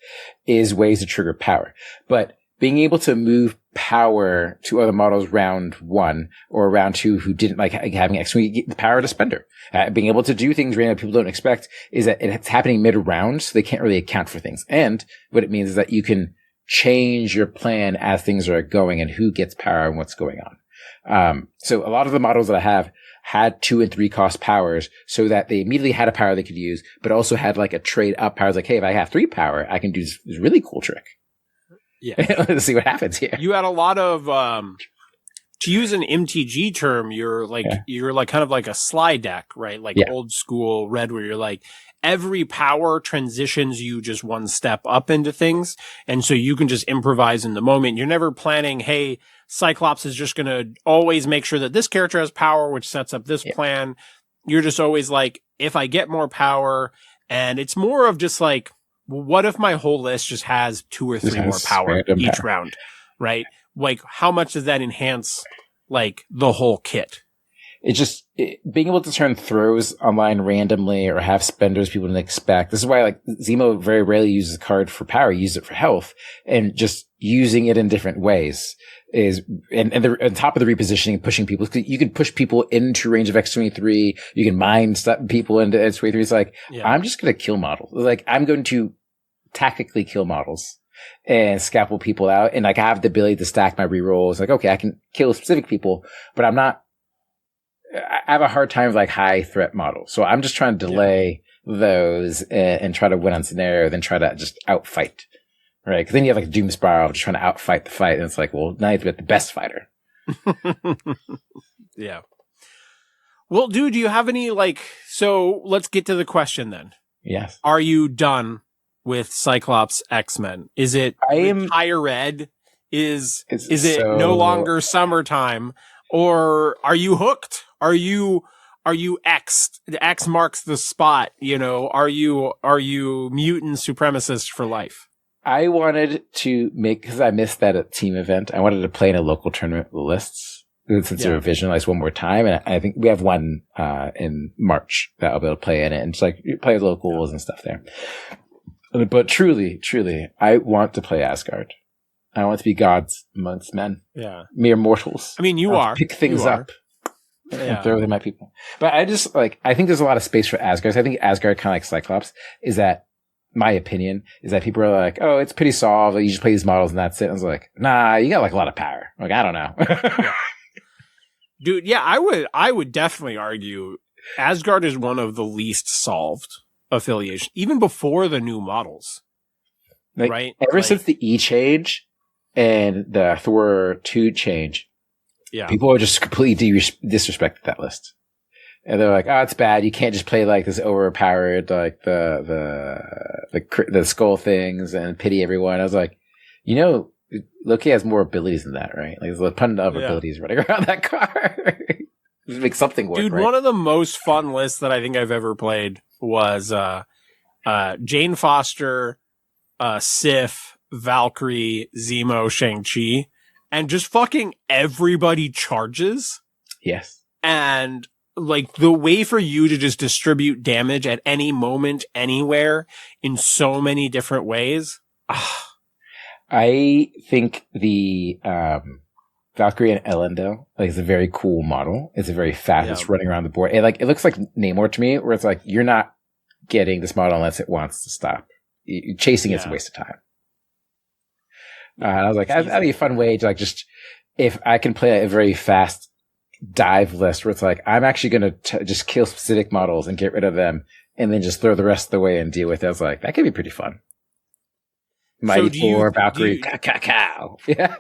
is ways to trigger power. But being able to move power to other models round 1 or round 2 who didn't like having X, we get the power to spender. Being able to do things random people don't expect is that it's happening mid-round, so they can't really account for things. And what it means is that you can change your plan as things are going and who gets power and what's going on. So a lot of the models that I have had 2 and 3 cost powers so that they immediately had a power they could use, but also had like a trade up powers like, hey, if I have 3 power, I can do this really cool trick. Yeah. Let's see what happens here. You had a lot of, to use an MTG term, you're like kind of like a slide deck, right? Like old school red where you're like, every power transitions you just one step up into things. And so you can just improvise in the moment. You're never planning, hey, Cyclops is just going to always make sure that this character has power, which sets up this plan. You're just always like, if I get more power, and it's more of just like, what if my whole list just has 2 or 3 more power each round, right? Like, how much does that enhance, like, the whole kit? It's just being able to turn throws online randomly or have spenders people didn't expect. This is why, like, Zemo very rarely uses a card for power. He uses it for health, and just using it in different ways is, and on top of the repositioning, pushing people, you can push people into range of X-23. You can mind people into X-23. It's like, I'm just going to kill models. Like, I'm going to tactically kill models and scalpel people out. And like, I have the ability to stack my rerolls. Like, okay, I can kill specific people, but I have a hard time with like high threat models. So I'm just trying to delay those and try to win on scenario, then try to just outfight. Right. Because then you have like a doom spiral just trying to outfight the fight. And it's like, well, now you have to be the best fighter. Yeah. Well, dude, do you have any so let's get to the question then. Yes. Are you done with Cyclops X-Men? Is it higher ed? Is it no longer summertime? Or are you hooked? Are you X? X marks the spot, are you mutant supremacist for life? I wanted to because I missed that at team event. I wanted to play in a local tournament with lists since they were visualized one more time. And I think we have one, in March that I'll be able to play in it and just like play locals and stuff there. But truly, I want to play Asgard. I want to be gods amongst men. Yeah. Mere mortals. I mean, you are. Pick things up and throw them at people. But I just I think there's a lot of space for Asgard. So I think Asgard, kind of like Cyclops, is that, my opinion is that people are like, oh, it's pretty solved. You just play these models and that's it. And I was like, nah, you got like a lot of power. Like, I don't know. Dude, yeah, I would definitely argue Asgard is one of the least solved affiliations, even before the new models. Like, right? Ever since the E change and the Thor 2 change, people are just completely disrespected that list. And they're like, oh, it's bad. You can't just play like this overpowered, like the skull things and pity everyone. I was like, Loki has more abilities than that, right? Like there's a ton of abilities running around that card. Just make something work. Dude, right? one of the most fun lists that I think I've ever played was Jane Foster, Sif, Valkyrie, Zemo, Shang-Chi, and just fucking everybody charges. Yes. And like the way for you to just distribute damage at any moment, anywhere, in so many different ways. I think the Valkyrie and Elendil is a very cool model. It's a very fast. It's running around the board. It looks like Namor to me, where it's like you're not getting this model unless it wants to stop. Chasing it's a waste of time. And I was like, that'd be a fun way to like just if I can play a very fast dive list where it's like I'm actually going to just kill specific models and get rid of them, and then just throw the rest of the way and deal with it. I was like, that could be pretty fun. Mighty Thor, Valkyrie, cow. Yeah.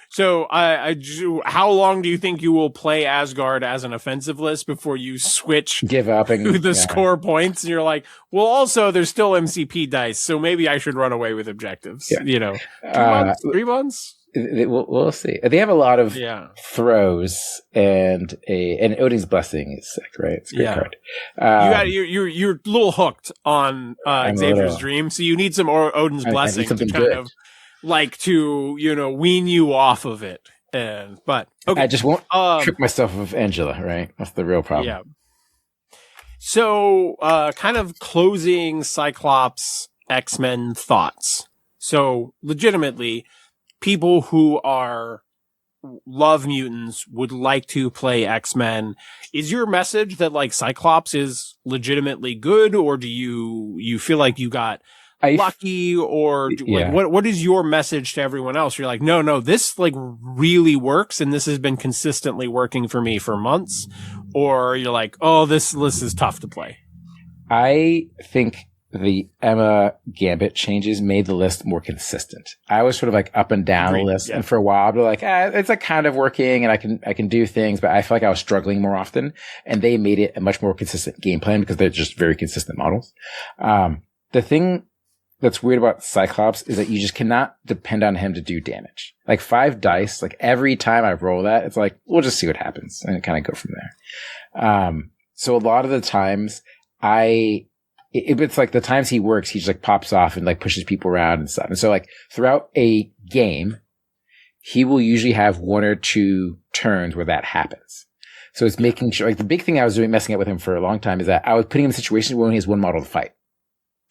So, how long do you think you will play Asgard as an offensive list before you switch? Give up and to the score points, and you're like, well, also there's still MCP dice, so maybe I should run away with objectives. Yeah. You know, 2 months, 3 months. We'll see. They have a lot of throws and Odin's Blessing is sick, right? It's a great card. You're a little hooked on Xavier's Dream, so you need some Odin's Blessing to kind of like to wean you off of it. But okay, I just won't trick myself with Angela, right? That's the real problem. Yeah. So, kind of closing Cyclops X-Men thoughts. So, legitimately, people who love mutants would like to play X-Men. Is your message that like Cyclops is legitimately good, or do you feel like you got lucky, or like what is your message to everyone else? You're like, no, this like really works, and this has been consistently working for me for months, or you're like, oh, this list is tough to play. I think the Emma Gambit changes made the list more consistent. I was sort of like up and down the list, and for a while I'd be like, it's like kind of working, and I can do things, but I feel like I was struggling more often, and they made it a much more consistent game plan because they're just very consistent models. The thing that's weird about Cyclops is that you just cannot depend on him to do damage. Like 5 dice, like every time I roll that, it's like, we'll just see what happens and kind of go from there. So a lot of the times it's like the times he works, he just like pops off and like pushes people around and stuff. And so like throughout a game, he will usually have 1 or 2 turns where that happens. So it's making sure, like the big thing I was doing messing up with him for a long time is that I was putting him in situations where he has 1 model to fight.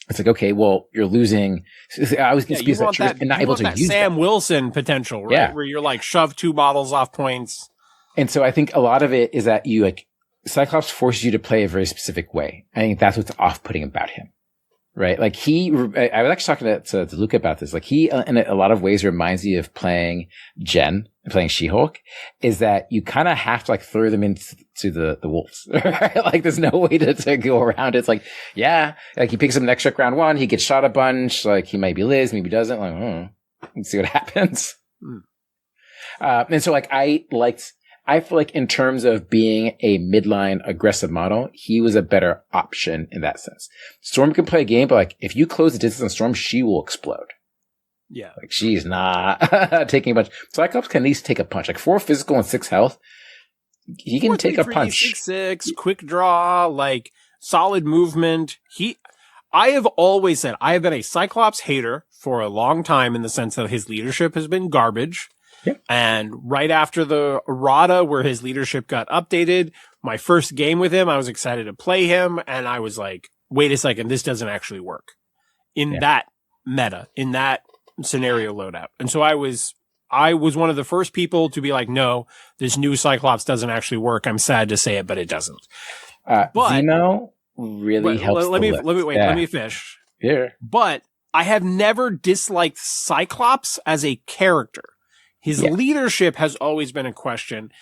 It's like, okay, well, you're losing. I was going to be and not able to use Sam Wilson potential, right? Yeah. Where you're like shove 2 models off points. And so I think a lot of it is that you like Cyclops forces you to play a very specific way. I think that's what's off-putting about him, right? Like I was actually talking to Luca about this. Like he, in a lot of ways, reminds me of playing Jen and playing She-Hulk. Is that you kind of have to like throw them into the wolves, right? Like there's no way to go around it. It's like, like he picks up an extra round 1, he gets shot a bunch. Like he maybe lives, maybe doesn't. Like, let's see what happens. And so like I feel like in terms of being a midline aggressive model, he was a better option in that sense. Storm can play a game, but like if you close the distance on Storm, she will explode. Yeah. Like she's not taking a punch. Cyclops can at least take a punch. Like 4 physical and 6 health. He can take a punch. 6, quick draw, like solid movement. I have always said I have been a Cyclops hater for a long time in the sense that his leadership has been garbage. Yep. And right after the errata where his leadership got updated, my first game with him, I was excited to play him. And I was like, wait a second, this doesn't actually work in that meta, in that scenario loadout. And so I was one of the first people to be like, no, this new Cyclops doesn't actually work. I'm sad to say it, but it doesn't. But Zemo really helps. Let me finish. Yeah. But I have never disliked Cyclops as a character. His leadership has always been a question,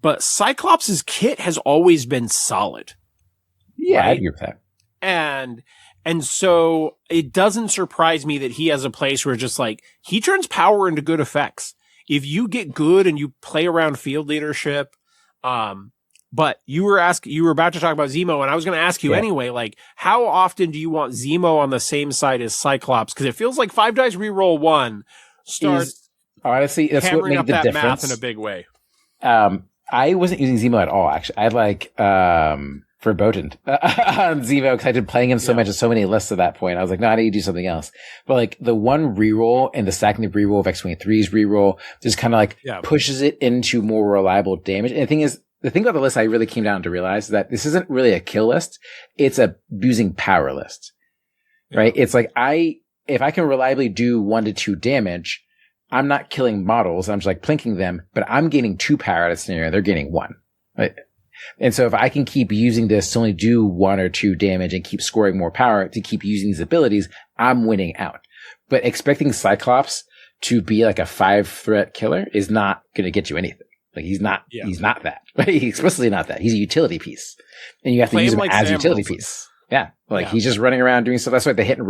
but Cyclops' kit has always been solid. Yeah, right? I agree with that. And so it doesn't surprise me that he has a place where just like he turns power into good effects. If you get good and you play around field leadership, but you were about to talk about Zemo, and I was going to ask you anyway, like how often do you want Zemo on the same side as Cyclops? Because it feels like 5 dice reroll 1 starts. Honestly, that's what made the difference. Math in a big way. I wasn't using Zemo at all, actually. I had like, verboten on Zemo because I did playing him so much and so many lists at that point. I was like, no, I need to do something else. But like the one reroll and the second reroll of X-23's reroll just kind of like pushes it into more reliable damage. And the thing is, the thing about the list I really came down to realize is that this isn't really a kill list. It's a using power list, right? It's like if I can reliably do 1 to 2 damage, I'm not killing models. I'm just like plinking them, but I'm gaining 2 power out of scenario. They're gaining 1, right? And so if I can keep using this to only do 1 or 2 damage and keep scoring more power to keep using these abilities, I'm winning out. But expecting Cyclops to be like a 5-threat killer is not going to get you anything. Like he's not that. He's explicitly not that. He's a utility piece. And you have to use him as a utility piece. Yeah. Like he's just running around doing stuff. That's why the hit and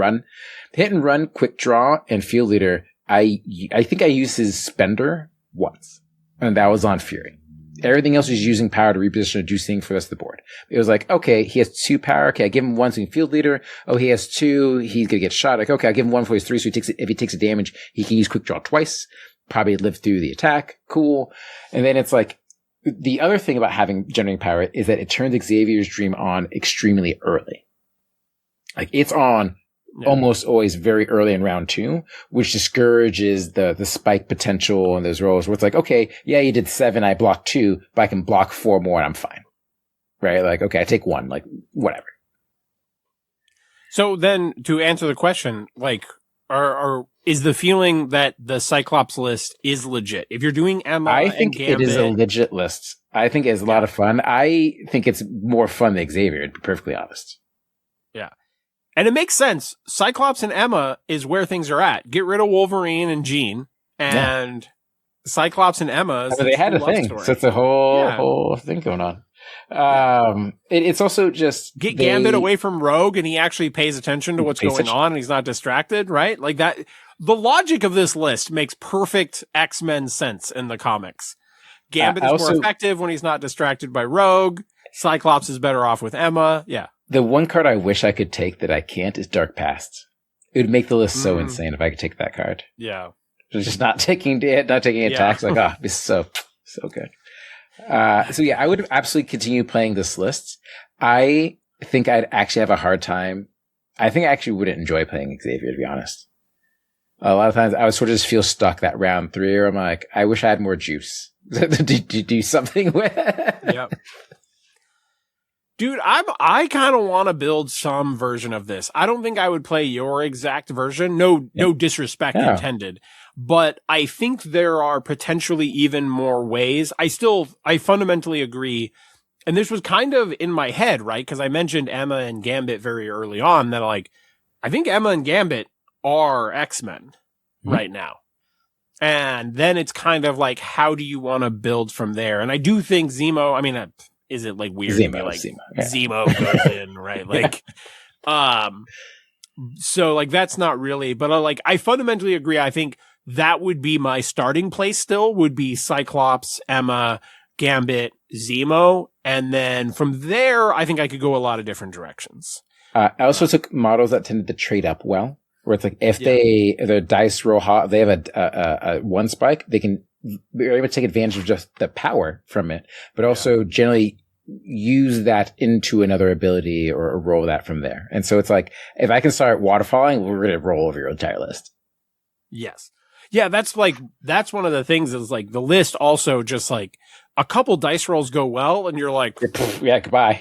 run, quick draw, and field leader. I think I used his spender once, and that was on Fury. Everything else is using power to reposition or do things for the rest of the board. It was like, okay, he has 2 power. Okay, I give him 1 so he can field leader. Oh, he has 2. He's going to get shot. Like, okay, I'll give him 1 for his 3. So if he takes a damage, he can use quick draw twice. Probably live through the attack. Cool. And then it's like, the other thing about having generating power is that it turns Xavier's Dream on extremely early. Like it's on almost always very early in round 2, which discourages the spike potential and those rolls where it's like, okay, yeah, you did 7, I blocked 2, but I can block 4 more and I'm fine. Right? Like, okay, I take 1, like, whatever. So then to answer the question, like, is the feeling that the Cyclops list is legit? If you're doing Emma, I think it is a legit list. I think it's a lot of fun. I think it's more fun than Xavier, to be perfectly honest. Yeah. And it makes sense. Cyclops and Emma is where things are at. Get rid of Wolverine and Jean, and Cyclops and Emma. They had a thing, so it's a whole thing going on. It's also just get Gambit away from Rogue, and he actually pays attention to what's going on, and he's not distracted. Right, like that. The logic of this list makes perfect X-Men sense in the comics. Gambit is more effective when he's not distracted by Rogue. Cyclops is better off with Emma. Yeah. The one card I wish I could take that I can't is Dark Past. It would make the list so insane if I could take that card. Yeah. Just not taking attacks. Like, it'd be so good. So yeah, I would absolutely continue playing this list. I think I'd actually have a hard time. I think I actually wouldn't enjoy playing Xavier, to be honest. A lot of times I would sort of just feel stuck that round 3 where I'm like, I wish I had more juice to do something with. Yep. Dude, I kind of want to build some version of this. I don't think I would play your exact version. No disrespect intended. But I think there are potentially even more ways. I fundamentally agree. And this was kind of in my head, right? Because I mentioned Emma and Gambit very early on that I think Emma and Gambit are X-Men right now. And then it's kind of like, how do you want to build from there? And I do think Zemo, I mean, is it like weird to be like Zemo goes in, right? Like, so like that's not really, but I fundamentally agree. I think that would be my starting place still would be Cyclops, Emma, Gambit, Zemo. And then from there, I think I could go a lot of different directions. I also took models that tended to trade up well, where it's like if their dice roll hot, they have a 1 spike, they can be able to take advantage of just the power from it, but also generally use that into another ability or roll that from there. And so it's like, if I can start waterfalling, we're going to roll over your entire list. Yes. Yeah, that's one of the things is like the list also just like a couple dice rolls go well and you're like, yeah, goodbye.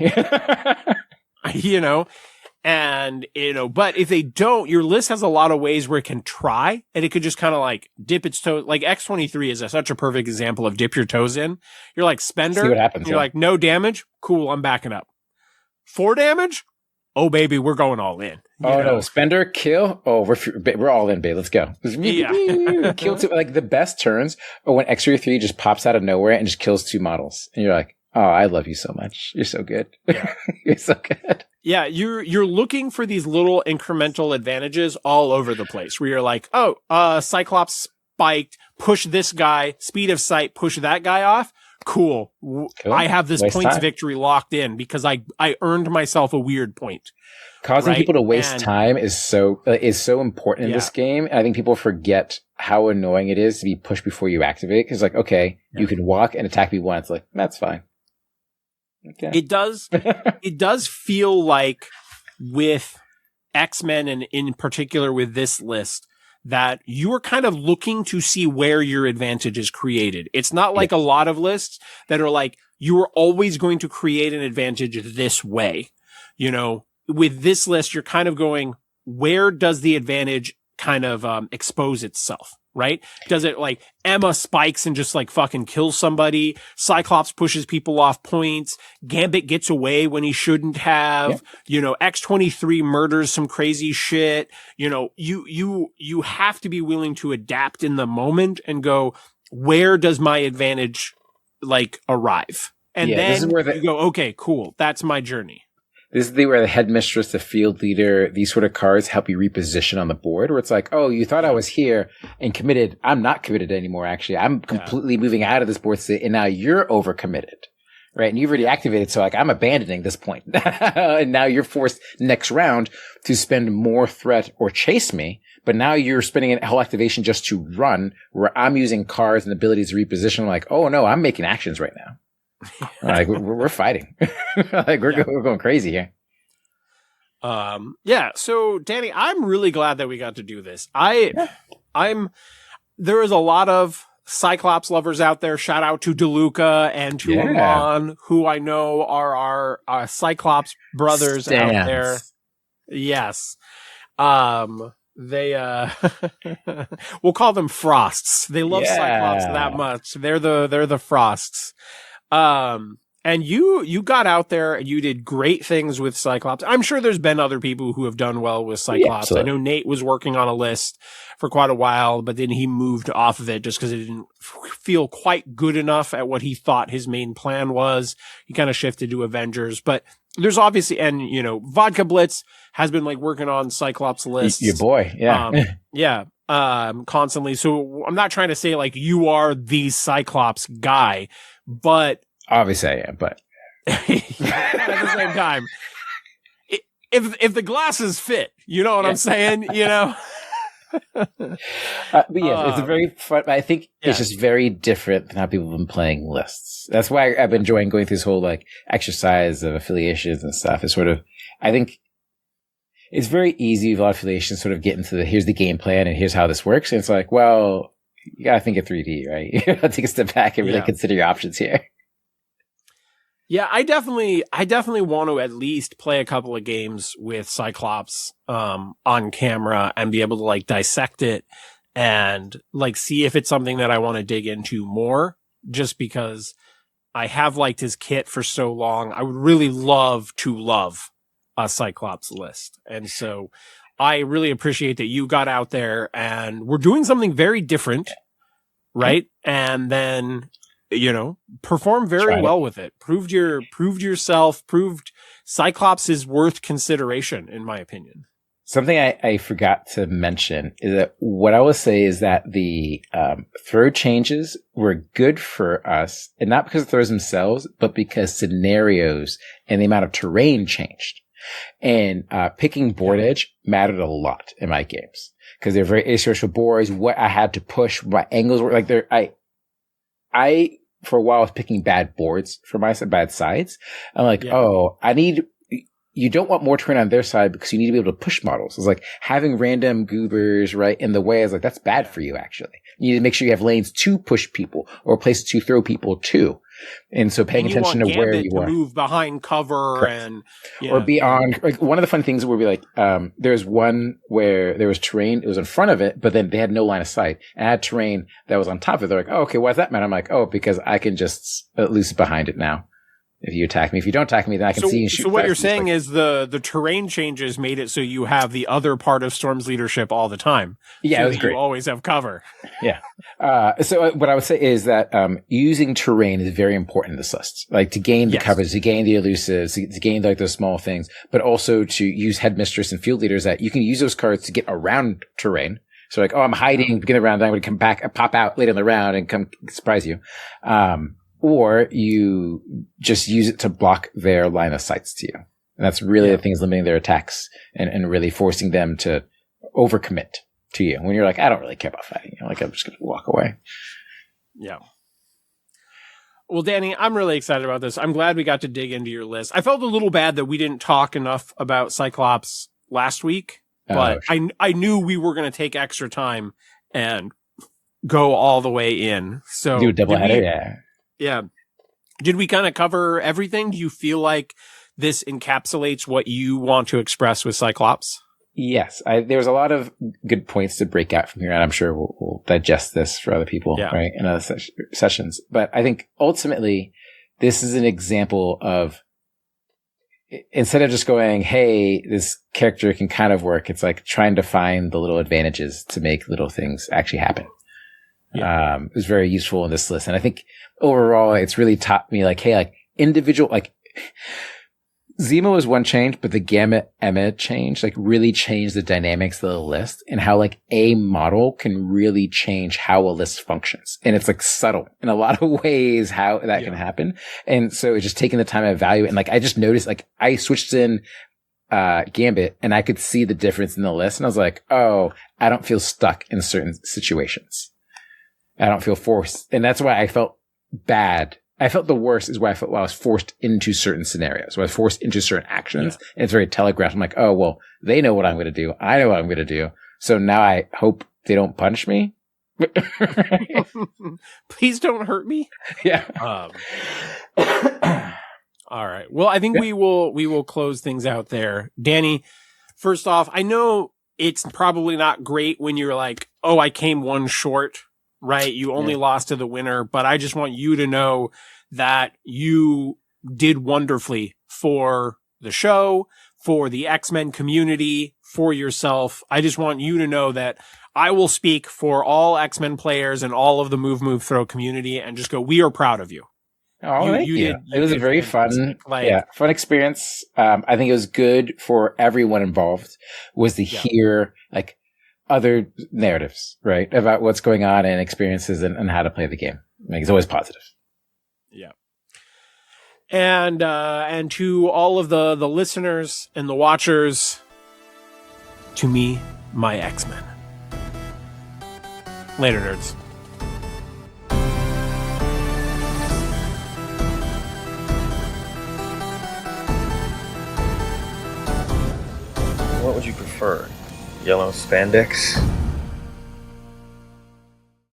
And, but if they don't, your list has a lot of ways where it can try and it could just kind of like dip its toe. Like X-23 is such a perfect example of dip your toes in. You're like spender. See what happens. You're like, no damage. Cool. I'm backing up. 4 damage. Oh, baby, we're going all in. No, spender, kill. Oh, we're all in, babe. Let's go. Yeah. Kill 2. Like the best turns are when X-23 just pops out of nowhere and just kills 2 models. And you're like, oh, I love you so much. You're so good. Yeah. You're so good. Yeah, you're looking for these little incremental advantages all over the place where you're like, Cyclops spiked, push this guy, speed of sight, push that guy off. Cool. I have this points victory locked in because I earned myself a weird point. Causing people to waste time is so important in this game. I think people forget how annoying it is to be pushed before you activate. Because, like, okay, you can walk and attack me once. Like, that's fine. Okay. It does feel like with X-Men and in particular with this list that you are kind of looking to see where your advantage is created. It's not like a lot of lists that are like, you are always going to create an advantage this way. You know, with this list, you're kind of going, where does the advantage kind of expose itself, right? Does it like Emma spikes and just like fucking kills somebody? Cyclops pushes people off points. Gambit gets away when he shouldn't have. Yeah. You know, X-23 murders some crazy shit. You know, you have to be willing to adapt in the moment and go, where does my advantage like arrive? And then this is where you go, okay, cool. That's my journey. This is where the headmistress, the field leader, these sort of cards help you reposition on the board, where it's like, oh, you thought I was here and committed. I'm not committed anymore, actually. I'm completely moving out of this board state, and now you're overcommitted, right? And you've already activated, so like I'm abandoning this point. And now you're forced next round to spend more threat or chase me, but now you're spending a whole activation just to run, where I'm using cards and abilities to reposition. Like, oh no, I'm making actions right now. Like we're fighting. Like we're going crazy here. So Danny, I'm really glad that we got to do this. There is a lot of Cyclops lovers out there. Shout out to DeLuca and to Amon, who I know are our Cyclops brothers out there. Yes. They we'll call them Frosts. They love Cyclops that much. They're the Frosts. And you got out there and you did great things with Cyclops. I'm sure there's been other people who have done well with Cyclops. I know Nate was working on a list for quite a while, but then he moved off of it just because it didn't feel quite good enough at what he thought his main plan was. He kind of shifted to Avengers, but there's obviously, and you know, Vodka Blitz has been like working on Cyclops lists. Your boy. Yeah. Constantly. So I'm not trying to say like you are the Cyclops guy, but obviously I am, but at the same time, if the glasses fit, you know what I'm saying, you know? But yeah, it's a very fun, I think it's just very different than how people have been playing lists. That's why I've been enjoying going through this whole like exercise of affiliations and stuff. It's sort of, I think it's very easy with a lot of affiliations sort of get into here's the game plan and here's how this works. And it's like, well, you gotta think of 3D, right? You gotta take a step back and really consider your options here. Yeah, I definitely want to at least play a couple of games with Cyclops on camera and be able to like dissect it and like see if it's something that I want to dig into more, just because I have liked his kit for so long. I would really love to love a Cyclops list. And so I really appreciate that you got out there and we're doing something very different, right? And then, you know, perform very well with it. Proved yourself, proved Cyclops is worth consideration, in my opinion. Something I forgot to mention is that what I will say is that the throw changes were good for us, and not because of throws themselves, but because scenarios and the amount of terrain changed. And picking board edge mattered a lot in my games because they're very asymmetrical boards. What I had to push, my angles were like I for a while was picking bad boards for my bad sides. I'm like, you don't want more terrain on their side because you need to be able to push models. It's like having random goobers right in the way. Is like, that's bad for you, actually. You need to make sure you have lanes to push people or places to throw people to. And so paying attention to where you are. Move behind cover and or beyond. Like one of the fun things would be like, there's one where there was terrain, it was in front of it, but then they had no line of sight. And I had terrain that was on top of it. They're like, oh, okay, why does that matter? I'm like, oh, because I can just loose behind it now. If you attack me. If you don't attack me, then I can see and shoot. So what you're saying is the terrain changes made it so you have the other part of Storm's leadership all the time. Yeah, it was great. You always have cover. Yeah. So what I would say is that using terrain is very important in this list. Like to gain the coverage, to gain the elusives, to gain like those small things, but also to use headmistress and field leaders that you can use those cards to get around terrain. So like, oh, I'm hiding, beginning of the round, then I'm going to come back, pop out later in the round and come surprise you. Or you just use it to block their line of sights to you. And that's really the things limiting their attacks and really forcing them to overcommit to you when you're like, I don't really care about fighting. You're like, I'm just going to walk away. Yeah. Well, Danny, I'm really excited about this. I'm glad we got to dig into your list. I felt a little bad that we didn't talk enough about Cyclops last week, but I knew we were going to take extra time and go all the way in. So do a double header, yeah. Yeah. Did we kind of cover everything? Do you feel like this encapsulates what you want to express with Cyclops? Yes. There was a lot of good points to break out from here, and I'm sure we'll digest this for other people, right, in other sessions. But I think ultimately, this is an example of, instead of just going, hey, this character can kind of work, it's like trying to find the little advantages to make little things actually happen. Yeah. It was very useful in this list. And I think overall, it's really taught me like, hey, like individual, like Zemo was one change, but the Gamma Emma change, like really changed the dynamics of the list and how like a model can really change how a list functions. And it's like subtle in a lot of ways how that can happen. And so it's just taking the time to evaluate. And like, I just noticed, like I switched in Gambit and I could see the difference in the list. And I was like, oh, I don't feel stuck in certain situations. I don't feel forced. And that's why I felt bad. I felt the worst is why I felt I was forced into certain scenarios, where I was forced into certain actions. And it's very telegraphed. I'm like, oh, well, they know what I'm going to do. I know what I'm going to do. So now I hope they don't punish me. Please don't hurt me. Yeah. All right. Well, I think we will close things out there. Danny, first off, I know it's probably not great when you're like, oh, I came one short. Right. You only lost to the winner, but I just want you to know that you did wonderfully for the show, for the X-Men community, for yourself. I just want you to know that I will speak for all X-Men players and all of the Move, Throw community and just go, we are proud of you. Oh, thank you. It was a very fun experience. I think it was good for everyone involved was to hear like other narratives, right, about what's going on and experiences and how to play the game. Like, it's always positive. Yeah. And to all of the listeners and the watchers, to me, my X-Men. Later, nerds. What would you prefer? Yellow spandex